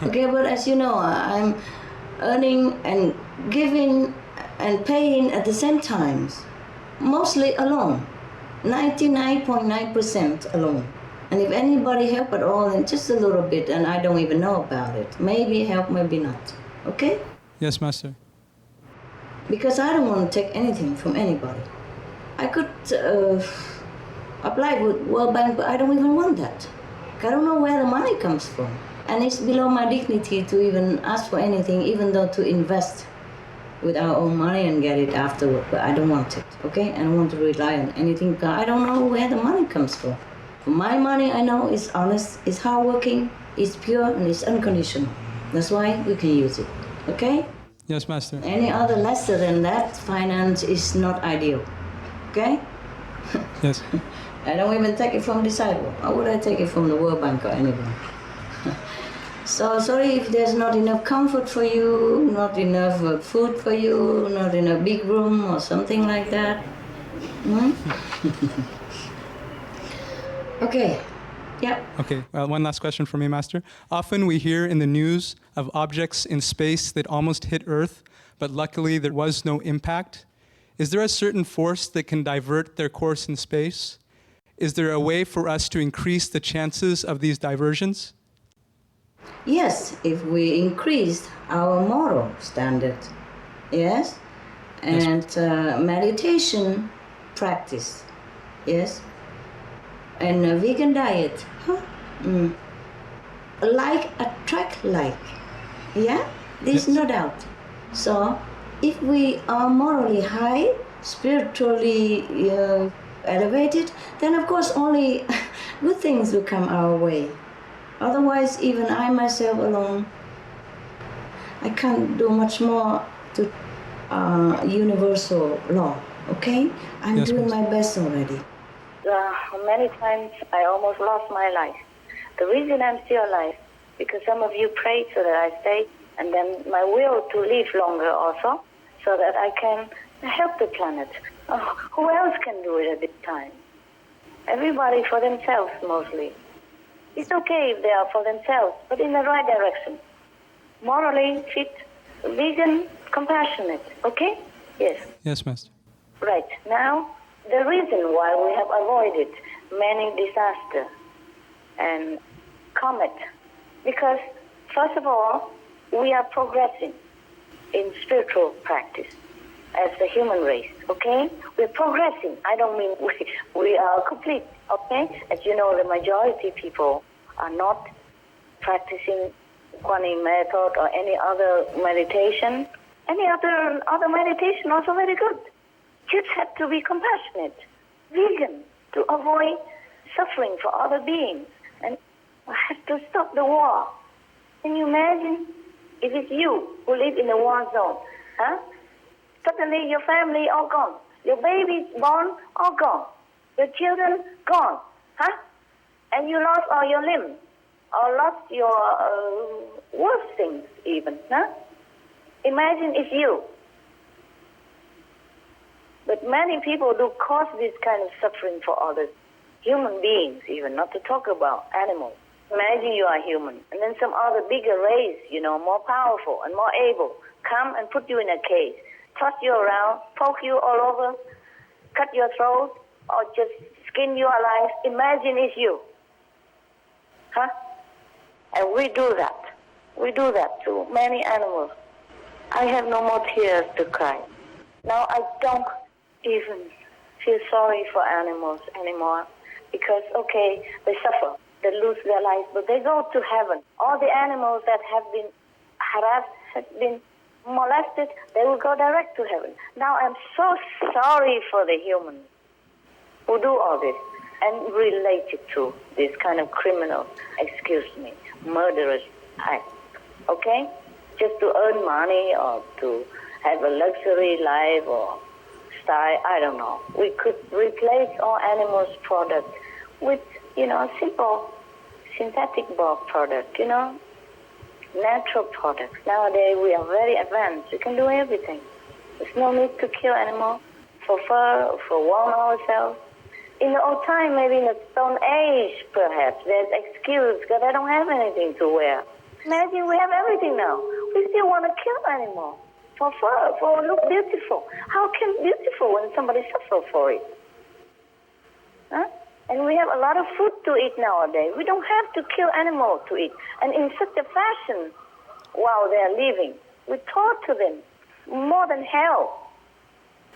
Okay, but as you know, I'm earning and giving and paying at the same time. Mostly alone. 99.9% alone. And if anybody help at all, then just a little bit, and I don't even know about it. Maybe help, maybe not. Okay? Yes, Master. Because I don't want to take anything from anybody. I could apply with World Bank, but I don't even want that. I don't know where the money comes from. And it's below my dignity to even ask for anything, even though to invest with our own money and get it afterward. But I don't want it, okay? I don't want to rely on anything. I don't know where the money comes from. My money, I know, is honest, is hardworking, is pure, and is unconditional. That's why we can use it, okay? Yes, Master. Any other lesser than that, finance is not ideal, okay? Yes. I don't even take it from the sidewalk. How would I take it from the World Bank or anyone? So sorry if there's not enough comfort for you, not enough food for you, not in a big room or something like that. Okay, yeah. Okay, one last question for me, Master. Often we hear in the news of objects in space that almost hit Earth, but luckily there was no impact. Is there a certain force that can divert their course in space? Is there a way for us to increase the chances of these diversions? Yes, if we increased our moral standard, yes, and meditation practice, yes, and a vegan diet, like attract like, yeah, there's no doubt. So if we are morally high, spiritually elevated, then of course only good things will come our way. Otherwise, even I myself alone, I can't do much more to universal law, okay? I'm doing my best already. Many times I almost lost my life. The reason I'm still alive, because some of you prayed so that I stay, and then my will to live longer also, so that I can help the planet. Oh, who else can do it at this time? Everybody for themselves, mostly. It's okay if they are for themselves, but in the right direction. Morally fit, vegan, compassionate, okay? Yes. Yes, Master. Right. Now, the reason why we have avoided many disasters and comet, because first of all, we are progressing in spiritual practice as the human race, okay? We're progressing. I don't mean we are complete, okay? As you know, the majority people are not practicing Kuan method or any other meditation. Any other meditation also very good. Kids have to be compassionate, vegan, to avoid suffering for other beings, and have to stop the war. Can you imagine if it's you who live in a war zone, huh? Suddenly your family all gone, your babies born all gone, your children gone, huh? And you lost all your limbs, or lost your worst things even, huh? Imagine it's you. But many people do cause this kind of suffering for others, human beings even, not to talk about animals. Imagine you are human, and then some other bigger race, more powerful and more able, come and put you in a cage, toss you around, poke you all over, cut your throat, or just skin you alive. Imagine it's you. Huh? And we do that. We do that to many animals. I have no more tears to cry. Now I don't even feel sorry for animals anymore because, okay, they suffer, they lose their lives, but they go to heaven. All the animals that have been harassed, have been molested, they will go direct to heaven. Now I'm so sorry for the humans who do all this and relate it to this kind of criminal, murderous act, okay? Just to earn money or to have a luxury life or style, I don't know. We could replace all animals' products with, simple synthetic product, natural products. Nowadays we are very advanced. We can do everything. There's no need to kill animals for fur, for warm ourselves. In the old time, maybe in the Stone Age, perhaps, there's excuse because I don't have anything to wear. Imagine we have everything now. We still want to kill animals for fur, for look beautiful. How can beautiful when somebody suffers for it? Huh? And we have a lot of food to eat nowadays. We don't have to kill animals to eat. And in such a fashion, while they're living, we torture them more than hell.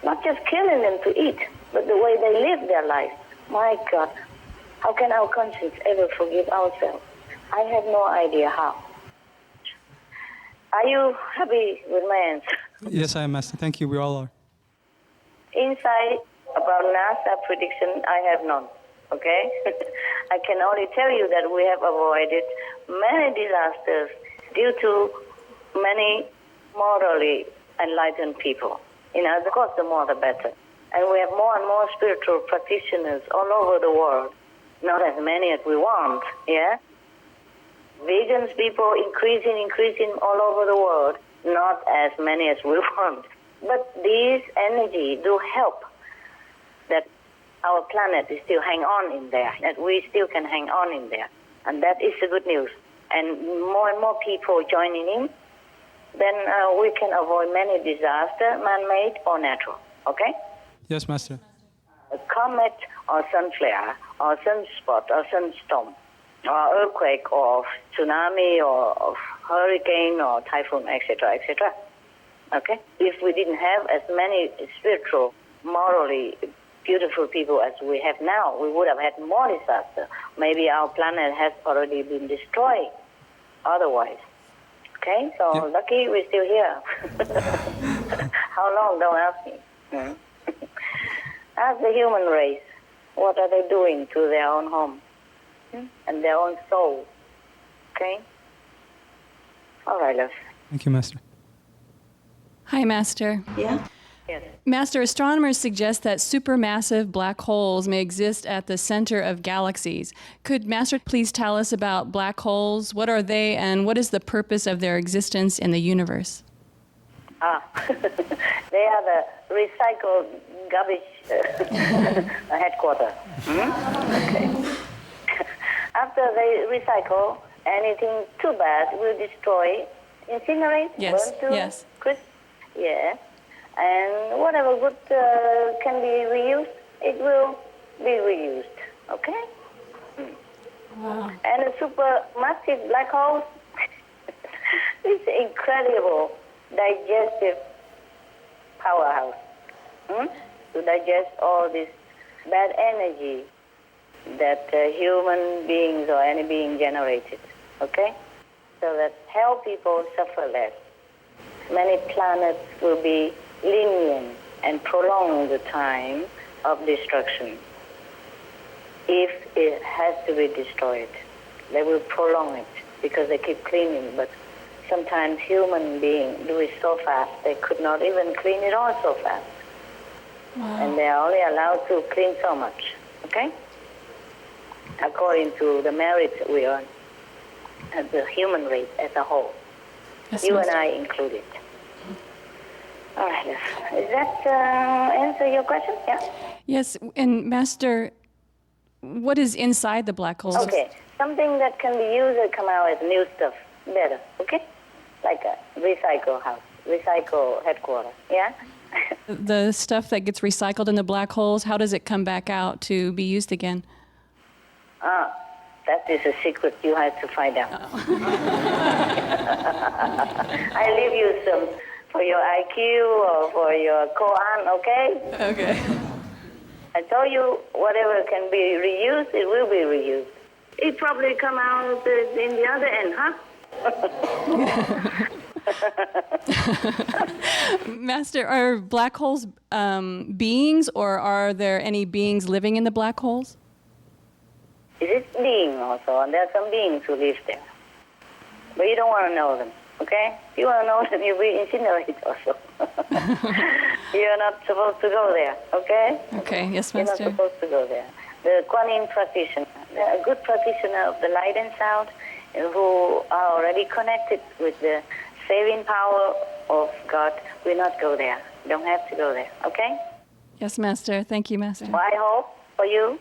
Not just killing them to eat, but the way they live their life. My God, how can our conscience ever forgive ourselves? I have no idea how. Are you happy with my answer? Yes, I am, Master. Thank you. We all are. Insight about NASA prediction, I have none. Okay? I can only tell you that we have avoided many disasters due to many morally enlightened people. Of course, the more the better. And we have more and more spiritual practitioners all over the world. Not as many as we want, yeah? Vegans people increasing all over the world. Not as many as we want. But these energy do help that our planet is still hang on in there, that we still can hang on in there. And that is the good news. And more people joining in, then we can avoid many disasters, man-made or natural. Okay? Yes, Master. A comet or sun flare or sunspot or sunstorm or earthquake or tsunami or hurricane or typhoon, etc., etc. Okay? If we didn't have as many spiritual, morally beautiful people as we have now, we would have had more disaster. Maybe our planet has already been destroyed otherwise. Okay? So lucky we're still here. How long? Don't ask me. Ask the human race, what are they doing to their own home and their own soul? Okay? All right, love. Thank you, Master. Hi, Master. Yeah? Yes. Master, astronomers suggest that supermassive black holes may exist at the center of galaxies. Could Master please tell us about black holes? What are they, and what is the purpose of their existence in the universe? They are the recycled garbage headquarters. Okay. After they recycle, anything too bad will destroy, incinerate, Yes, burn to yes. crisp. Yeah. And whatever good can be reused, it will be reused. Okay? Wow. And a supermassive black hole is incredible digestive powerhouse to digest all this bad energy that human beings or any being generated. Okay? So that help people suffer less. Many planets will be lenient and prolong the time of destruction. If it has to be destroyed, they will prolong it because they keep cleaning. But sometimes human beings do it so fast, they could not even clean it all so fast. Wow. And they are only allowed to clean so much, okay? According to the merits we earn, and the human race as a whole. Yes, You Master. and I included. All right, does that answer your question? Yeah? Yes, and Master, what is inside the black holes? Okay, something that can be used and come out as new stuff, better, okay? Like a recycle house, recycle headquarters, yeah? The stuff that gets recycled in the black holes, how does it come back out to be used again? That is a secret you have to find out. I leave you some for your IQ or for your koan, okay? Okay. I told you whatever can be reused, it will be reused. It probably come out in the other end, huh? Master, are black holes beings, or are there any beings living in the black holes? It is being also, and there are some beings who live there. But you don't want to know them, okay? If you want to know them, you'll be incinerated also. You're not supposed to go there, okay? Okay, yes, You're Master. not supposed to go there. The Kuan Yin practitioner, a good practitioner of the light and sound, who are already connected with the saving power of God, will not go there. Don't have to go there, okay? Yes, Master. Thank you, Master. I hope for you.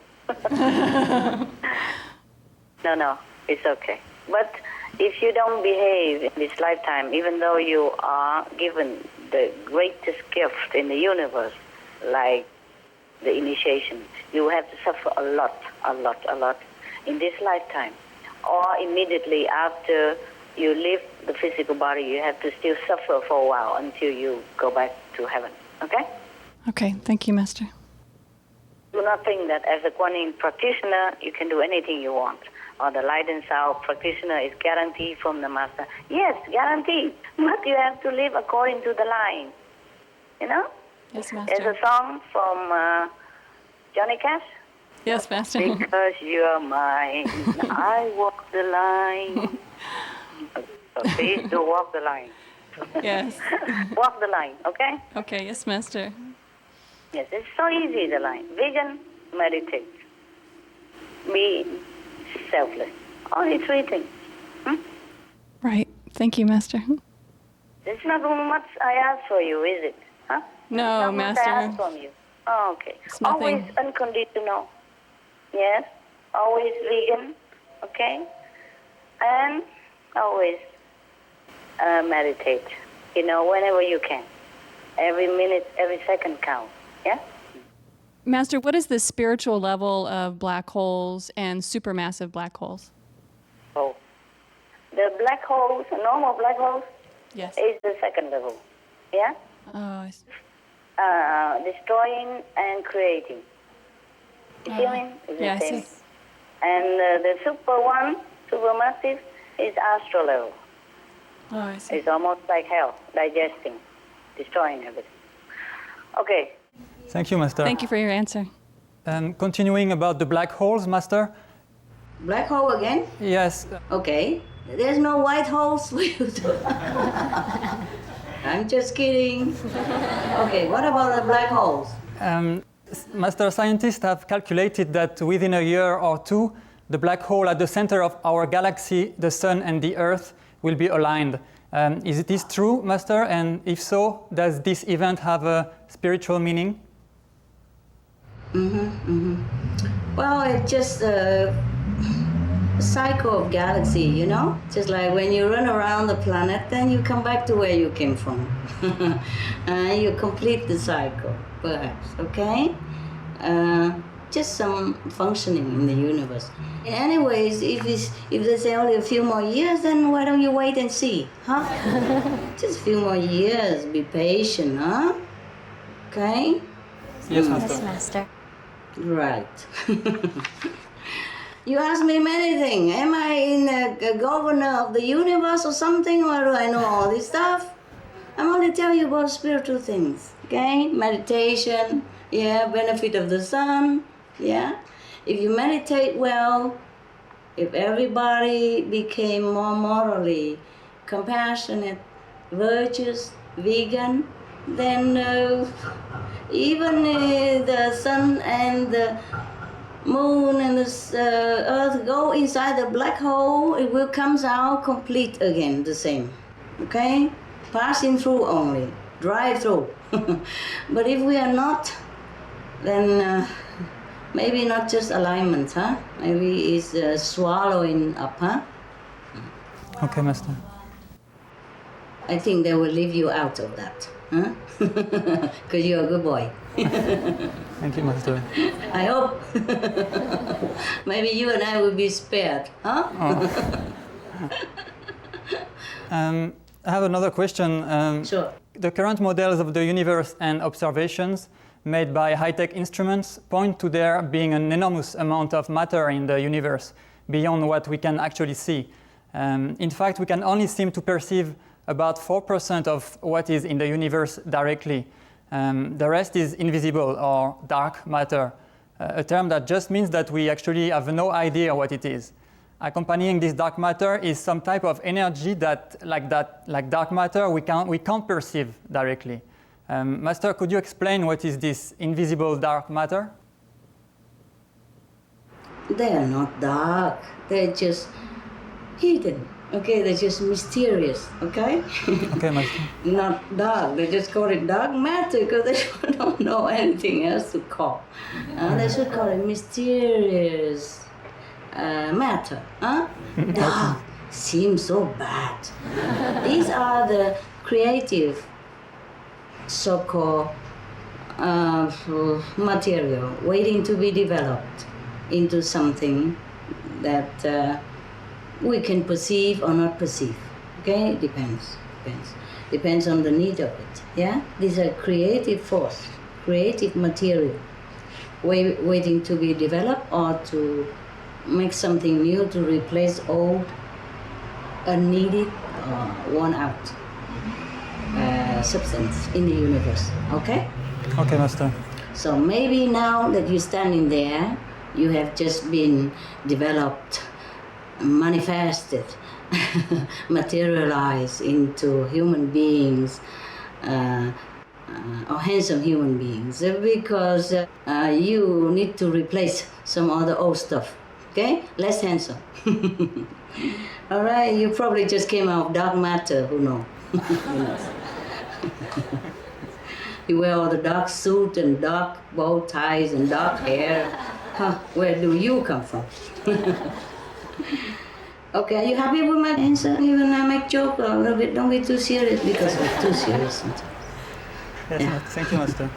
No, it's okay. But if you don't behave in this lifetime, even though you are given the greatest gift in the universe, like the initiation. You have to suffer a lot in this lifetime. Or immediately after you leave the physical body, you have to still suffer for a while until you go back to heaven. Okay? Okay, thank you, Master. Do not think that as a Kuan Yin practitioner, you can do anything you want. Or the light and sound practitioner is guaranteed from the Master. Yes, guaranteed. But you have to live according to the line. You know? Yes, Master. There's a song from Johnny Cash. Yes, Master. Because you're mine, I walk the line. So please do walk the line. Yes. Walk the line, okay? Okay, yes, Master. Yes, it's so easy, the line. Vegan, meditate. Be selfless. Only 3 things. Right. Thank you, Master. It's not much I ask for you, is it? Huh? No, not much Master. I ask from you. Oh, okay. It's nothing. Always unconditional. Yes. Always vegan. Okay. And always meditate. You know, whenever you can. Every minute, every second counts. Yeah? Master, what is the spiritual level of black holes and supermassive black holes? Oh. The black holes, normal black holes, Yes. is the second level. Yeah? Oh, I see. Destroying and creating. You see what I mean? It's the yeah, I same. see. And the supermassive, is astral level. Oh, I see. It's almost like hell, digesting, destroying everything. Okay. Thank you, Master. Thank you for your answer. And continuing about the black holes, Master. Black hole again? Yes. Okay. There's no white holes for you to... I'm just kidding. Okay, what about the black holes? Master, scientists have calculated that within a year or two, the black hole at the center of our galaxy, the Sun and the Earth, will be aligned. Is this true, Master? And if so, does this event have a spiritual meaning? Well, it's just a cycle of galaxy, you know? Just like when you run around the planet, then you come back to where you came from. And you complete the cycle, perhaps, okay? Just some functioning in the universe. Anyways, if they say only a few more years, then why don't you wait and see, huh? Just a few more years, be patient, huh? Okay? Yes, Master. Yes, Master. Right. You ask me many things. Am I a governor of the universe or something, or do I know all this stuff? I'm only telling you about spiritual things, okay? Meditation, yeah, benefit of the sun, yeah? If you meditate well, if everybody became more morally compassionate, virtuous, vegan, then even the sun and the moon and the earth go inside the black hole, it will come out complete again, the same, okay? Passing through only, drive through. But if we are not, then maybe not just alignment, huh? Maybe it's swallowing up, huh? Okay, Master. I think they will leave you out of that, huh? Because you're a good boy. Thank you, Master. I hope. Maybe you and I will be spared, huh? I have another question. Sure. The current models of the universe and observations made by high-tech instruments point to there being an enormous amount of matter in the universe beyond what we can actually see. In fact, we can only seem to perceive about 4% of what is in the universe directly. The rest is invisible or dark matter, a term that just means that we actually have no idea what it is. Accompanying this dark matter is some type of energy that, like dark matter, we can't perceive directly. Master, could you explain what is this invisible dark matter? They are not dark. They're just hidden. Okay, they're just mysterious. Okay. Okay, Master. Not dark. They just call it dark matter because they don't know anything else to call. They should call it mysterious matter. Huh? Dark seems so bad. These are the creative, so-called material waiting to be developed into something that we can perceive or not perceive. Okay, depends on the need of it. Yeah, these are creative force, creative material, waiting to be developed or to make something new to replace old, unneeded, worn out substance in the universe. Okay. Okay, Master. So maybe now that you're standing there, you have just been developed, manifested, materialized into human beings, or handsome human beings, because you need to replace some other old stuff, okay? Less handsome. All right, you probably just came out of dark matter, who knows? Who knows? You wear all the dark suit and dark bow ties and dark hair. Huh, where do you come from? Okay, are you happy with my answer? Even I make joke a little bit, don't be too serious, because we're too serious sometimes. Yes, Yeah. thank you, Master.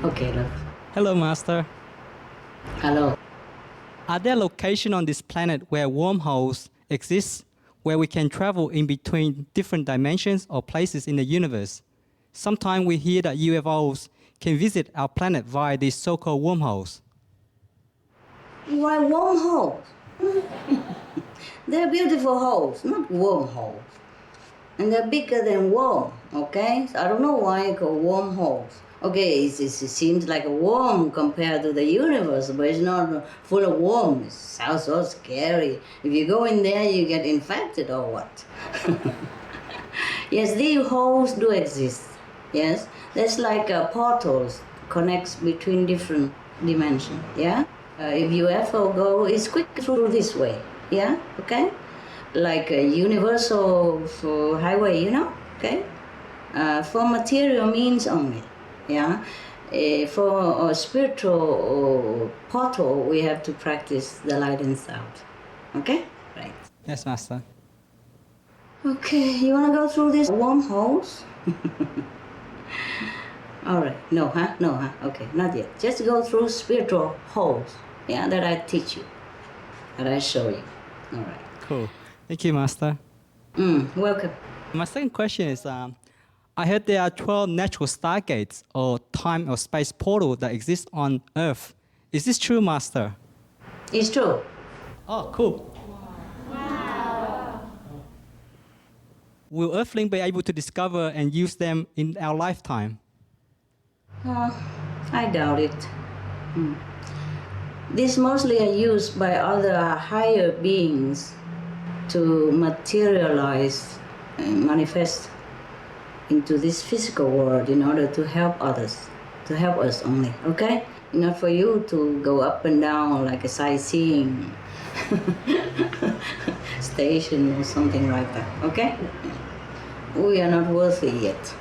Okay, love. Hello, Master. Hello. Are there locations on this planet where wormholes exist, where we can travel in between different dimensions or places in the universe? Sometimes we hear that UFOs can visit our planet via these so-called wormholes. Why wormholes? They're beautiful holes, not wormholes. And they're bigger than worm, okay? So I don't know why you call wormholes. Okay, it seems like a worm compared to the universe, but it's not full of worms. It sounds so scary. If you go in there, you get infected or what? Yes, these holes do exist. Yes, that's like portals, connects between different dimensions, yeah? If you ever go, it's quick through this way, yeah, okay? Like a universal highway, you know, okay? For material means only, yeah? For a spiritual portal, we have to practice the light and sound, okay? Right. Yes, Master. Okay, you wanna go through these wormholes? All right, no, huh? No, huh? Okay, not yet. Just go through spiritual holes, yeah, that I teach you, that I show you. All right. Cool. Thank you, Master. Welcome. My second question is, I heard there are 12 natural stargates or time or space portals that exist on Earth. Is this true, Master? It's true. Oh, cool. Will Earthlings be able to discover and use them in our lifetime? I doubt it. These mostly are used by other higher beings to materialize and manifest into this physical world in order to help others, to help us only, okay? Not for you to go up and down like a sightseeing station or something like that, okay? We are not worthy yet.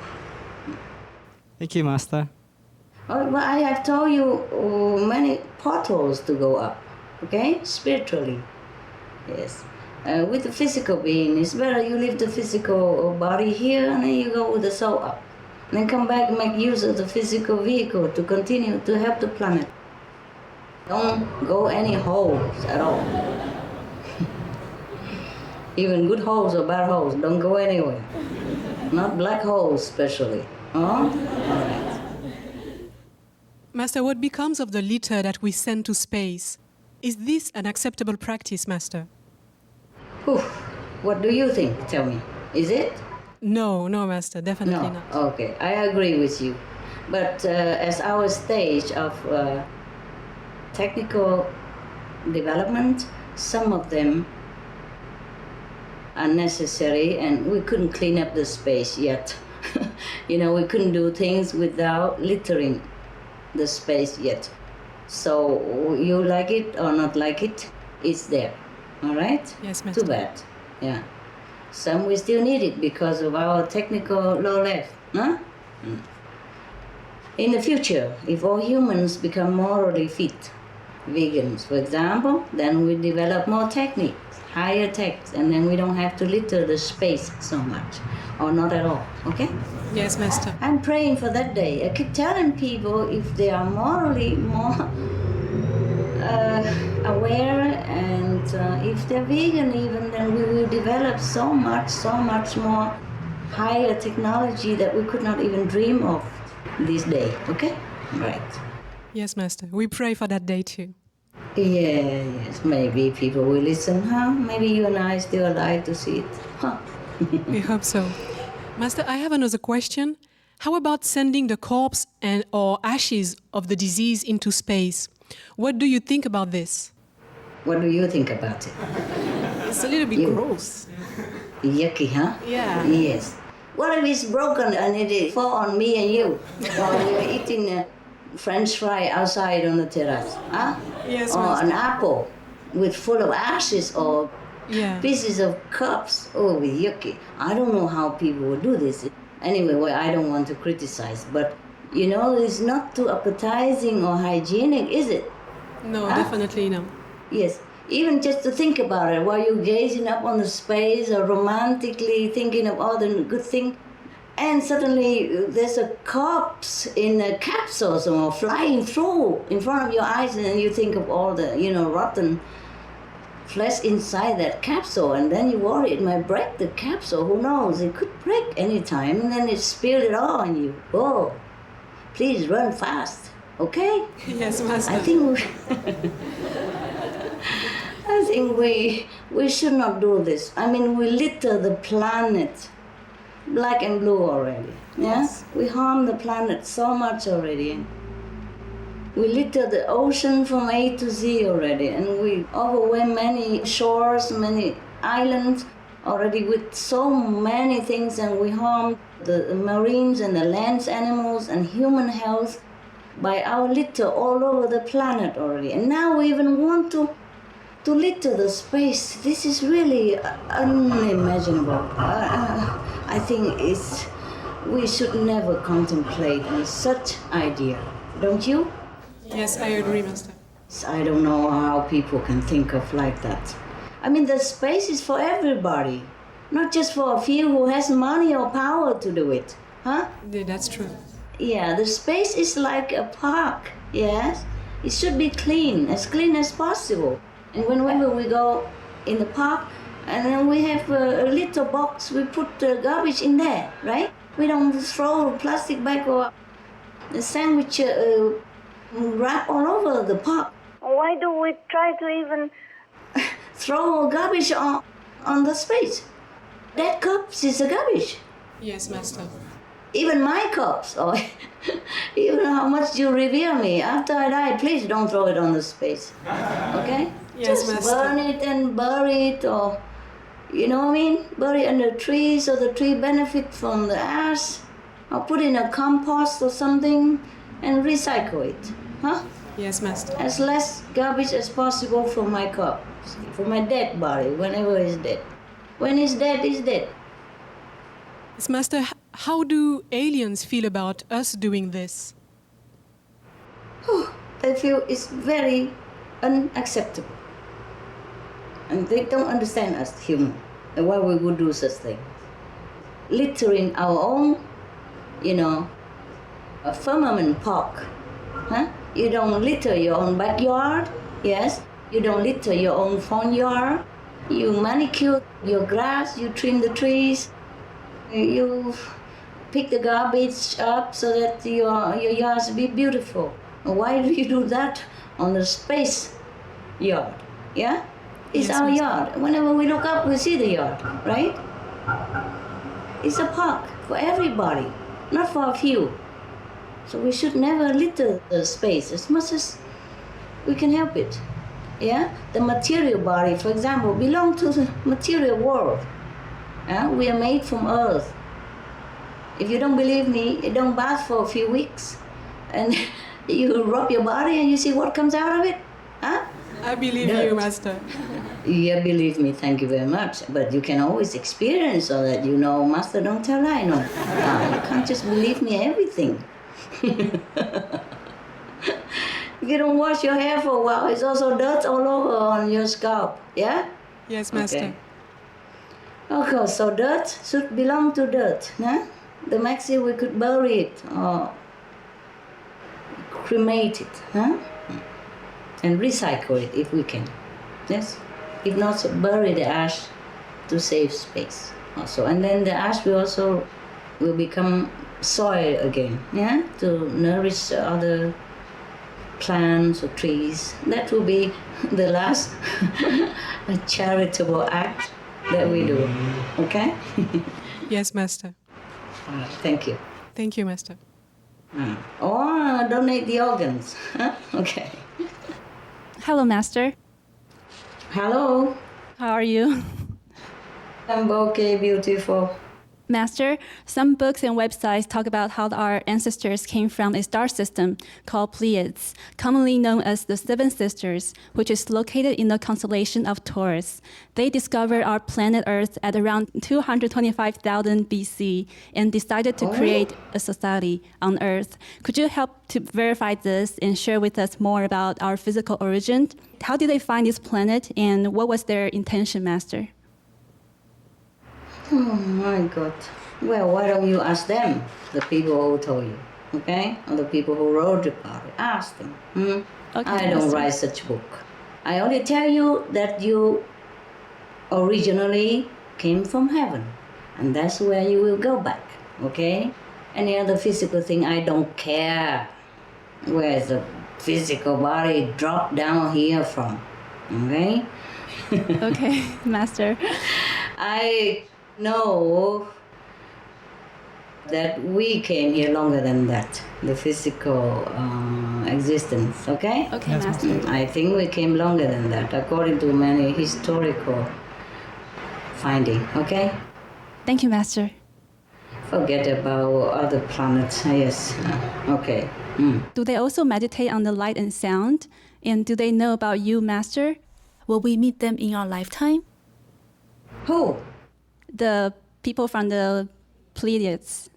Thank you, Master. Oh, but I have told you many portals to go up, okay? Spiritually, yes. With the physical being, it's better you leave the physical body here and then you go with the soul up. And then come back and make use of the physical vehicle to continue to help the planet. Don't go any holes at all. Even good holes or bad holes, don't go anywhere. Not black holes especially. Huh? All right. Master, what becomes of the litter that we send to space? Is this an acceptable practice, Master? Whew. What do you think? Tell me. Is it? No, Master, definitely No. not. Okay, I agree with you. But as our stage of technical development, some of them are necessary, and we couldn't clean up the space yet. You know, we couldn't do things without littering the space yet. So you like it or not like it, it's there. All right? Yes, Master. Too bad. Yeah. Some we still need it because of our technical low level. Huh? In the future, if all humans become morally fit, vegans, for example, then we develop more techniques, higher techs, and then we don't have to litter the space so much, or not at all, okay? Yes, Master. I'm praying for that day. I keep telling people if they are morally more aware, and if they're vegan even, then we will develop so much more higher technology that we could not even dream of this day, okay? Right. Yes, Master. We pray for that day too. Yes, maybe people will listen, huh? Maybe you and I are still alive to see it, huh? We hope so. Master, I have another question. How about sending the corpse or ashes of the disease into space? What do you think about this? What do you think about it? It's a little bit gross. Yucky, huh? Yeah. Yes. What if it's broken and it fall on me and you while you're eating a French fry outside on the terrace, huh? Yes, or Master. an apple with full of ashes or pieces of cups. Oh, yucky. I don't know how people would do this. Anyway, well, I don't want to criticize, but you know, it's not too appetizing or hygienic, is it? No, definitely no. Yes. Even just to think about it while you're gazing up on the space or romantically thinking of all the good things, and suddenly there's a corpse in a capsule or flying through in front of your eyes, and then you think of all the, rotten flesh inside that capsule, and then you worry it might break the capsule. Who knows? It could break any time, and then it spilled it all on you. Oh, please run fast, okay? Yes, Master. I think we should not do this. I mean, we litter the planet black and blue already. Yes. We harm the planet so much already. We litter the ocean from A to Z already, and we overwhelm many shores, many islands already with so many things, and we harm the marines and the land animals and human health by our litter all over the planet already. And now we even want to litter the space. This is really unimaginable. I think we should never contemplate on such idea, don't you? Yes, I agree, Master. I don't know how people can think of like that. I mean, the space is for everybody, not just for a few who has money or power to do it, huh? Yeah, that's true. Yeah, the space is like a park, yes? It should be clean as possible. And whenever we go in the park, and then we have a little box, we put the garbage in there, right? We don't throw a plastic bag or a sandwich wrap all over the park. Why do we try to even throw garbage on the space? That cups is a garbage. Yes, Master. Even my cups, or even how much you revere me. After I die, please don't throw it on the space, okay? Yes, just Master. burn it and bury it, or, you know what I mean? Bury it under trees so the tree benefit from the ash, or put in a compost or something and recycle it, huh? Yes, Master. As less garbage as possible for my cups, for my dead body, whenever it's dead. When it's dead, it's dead. Yes, Master, how do aliens feel about us doing this? They feel it's very unacceptable. And they don't understand us human and why we would do such things. Littering our own, a firmament park. Huh? You don't litter your own backyard, yes? You don't litter your own front yard. You manicure your grass, you trim the trees, you pick the garbage up so that your yards be beautiful. Why do you do that on the space yard? Yeah? It's Yes, our Master. yard. Whenever we look up, we see the yard, right? It's a park for everybody, not for a few. So we should never litter the space as much as we can help it. Yeah? The material body, for example, belongs to the material world. Yeah? We are made from earth. If you don't believe me, you don't bath for a few weeks. And you rub your body and you see what comes out of it. Huh? I believe Dirt. you, Master. Yeah, believe me, thank you very much. But you can always experience so that you know, Master, don't tell lie. No, you can't just believe me everything. You don't wash your hair for a while, it's also dirt all over on your scalp, yeah? Yes, Master. Okay, so dirt should belong to dirt, huh? The maxi, we could bury it or cremate it, huh? And recycle it if we can, yes? If not, so bury the ash to save space also. And then the ash will become soil again, yeah? To nourish other plants or trees. That will be the last charitable act that we do, okay? Yes, Master. Thank you. Thank you, Master. Or donate the organs, okay. Hello, Master. Hello. How are you? I'm okay, beautiful. Master, some books and websites talk about how our ancestors came from a star system called Pleiades, commonly known as the Seven Sisters, which is located in the constellation of Taurus. They discovered our planet Earth at around 225,000 BC and decided to create a society on Earth. Could you help to verify this and share with us more about our physical origin? How did they find this planet and what was their intention, Master? Oh my God. Well, why don't you ask them, the people who told you, okay? Or the people who wrote about it. Ask them. Okay, I don't write such book. I only tell you that you originally came from heaven. And that's where you will go back, okay? Any other physical thing, I don't care where the physical body dropped down here from, okay? Okay, Master. I know that we came here longer than that, the physical existence, okay? Okay, Master. I think we came longer than that, according to many historical finding, okay? Thank you, Master. Forget about other planets, yes, okay. Do they also meditate on the light and sound? And do they know about you, Master? Will we meet them in our lifetime? Who? The people from the Pleiades.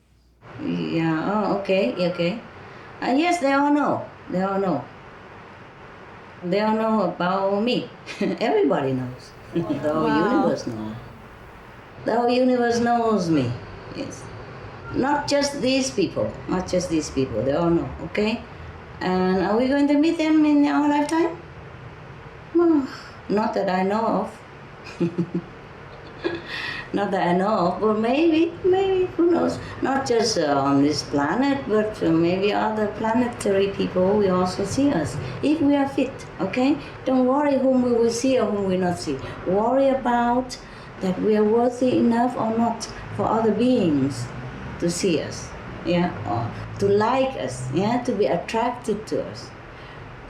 Yeah, oh, okay, okay. Yes, they all know, they all know. They all know about me. Everybody knows. The whole universe knows. The whole universe knows me, yes. Not just these people, not just these people, they all know, okay? And are we going to meet them in our lifetime? Well, not that I know of. Not that I know of, but maybe, who knows? Not just on this planet, but maybe other planetary people will also see us, if we are fit, okay? Don't worry whom we will see or whom we will not see. Worry about that we are worthy enough or not for other beings to see us, yeah, or to like us, yeah, to be attracted to us.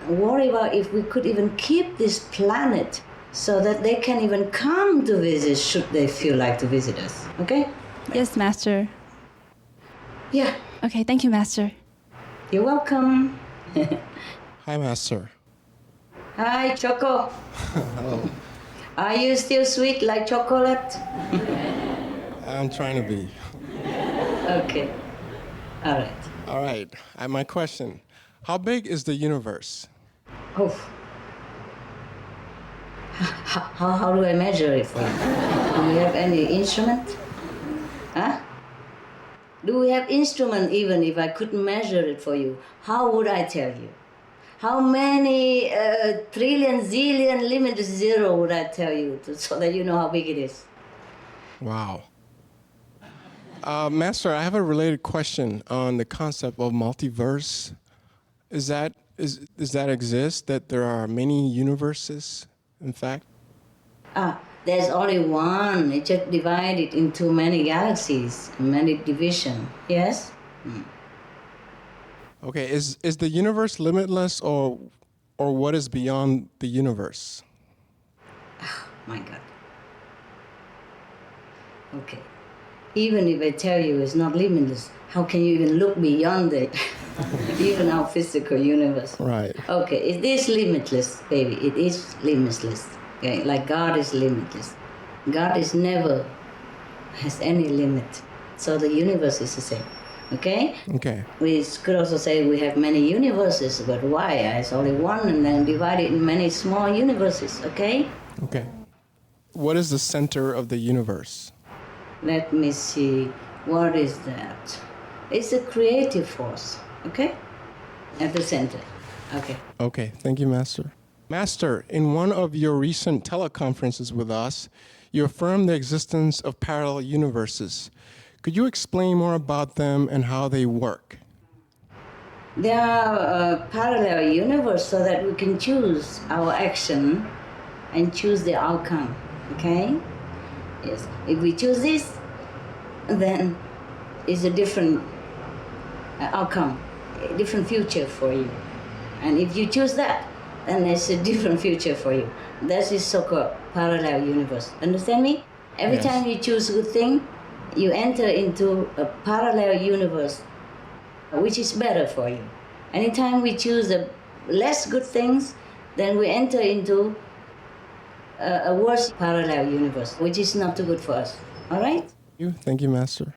Worry about if we could even keep this planet so that they can even come to visit should they feel like to visit us, okay? Yes, Master. Yeah. Okay, thank you, Master. You're welcome. Hi, Master. Hi, Choco. Hello. Are you still sweet like chocolate? I'm trying to be. Okay. All right. All right. My question. How big is the universe? Oh. How do I measure it for you? Do we have any instrument? Huh? Do we have instrument even if I couldn't measure it for you? How would I tell you? How many trillion, zillion, limit zero would I tell you so that you know how big it is? Wow. Master, I have a related question on the concept of multiverse. Does that exist, that there are many universes, in fact? There's only one. It's just divided into many galaxies, many divisions. Yes? Okay, is the universe limitless, or what is beyond the universe? Oh, my God. Okay. Even if I tell you it's not limitless, how can you even look beyond it? Even our physical universe. Right. Okay, it is limitless, baby. It is limitless. Okay, like God is limitless. God is never has any limit. So the universe is the same. Okay? Okay. We could also say we have many universes, but why? It's only one and then divided in many small universes, okay? Okay. What is the center of the universe? Let me see, what is that? It's a creative force, okay? At the center, okay. Okay, thank you, Master. Master, in one of your recent teleconferences with us, you affirmed the existence of parallel universes. Could you explain more about them and how they work? There are parallel universes so that we can choose our action and choose the outcome, okay? Yes, if we choose this, then it's a different outcome, a different future for you. And if you choose that, then it's a different future for you. That is so-called parallel universe. Understand me? Every Yes. time you choose a good thing, you enter into a parallel universe, which is better for you. Anytime we choose the less good things, then we enter into a worse parallel universe, which is not too good for us. All right? Thank you, Master.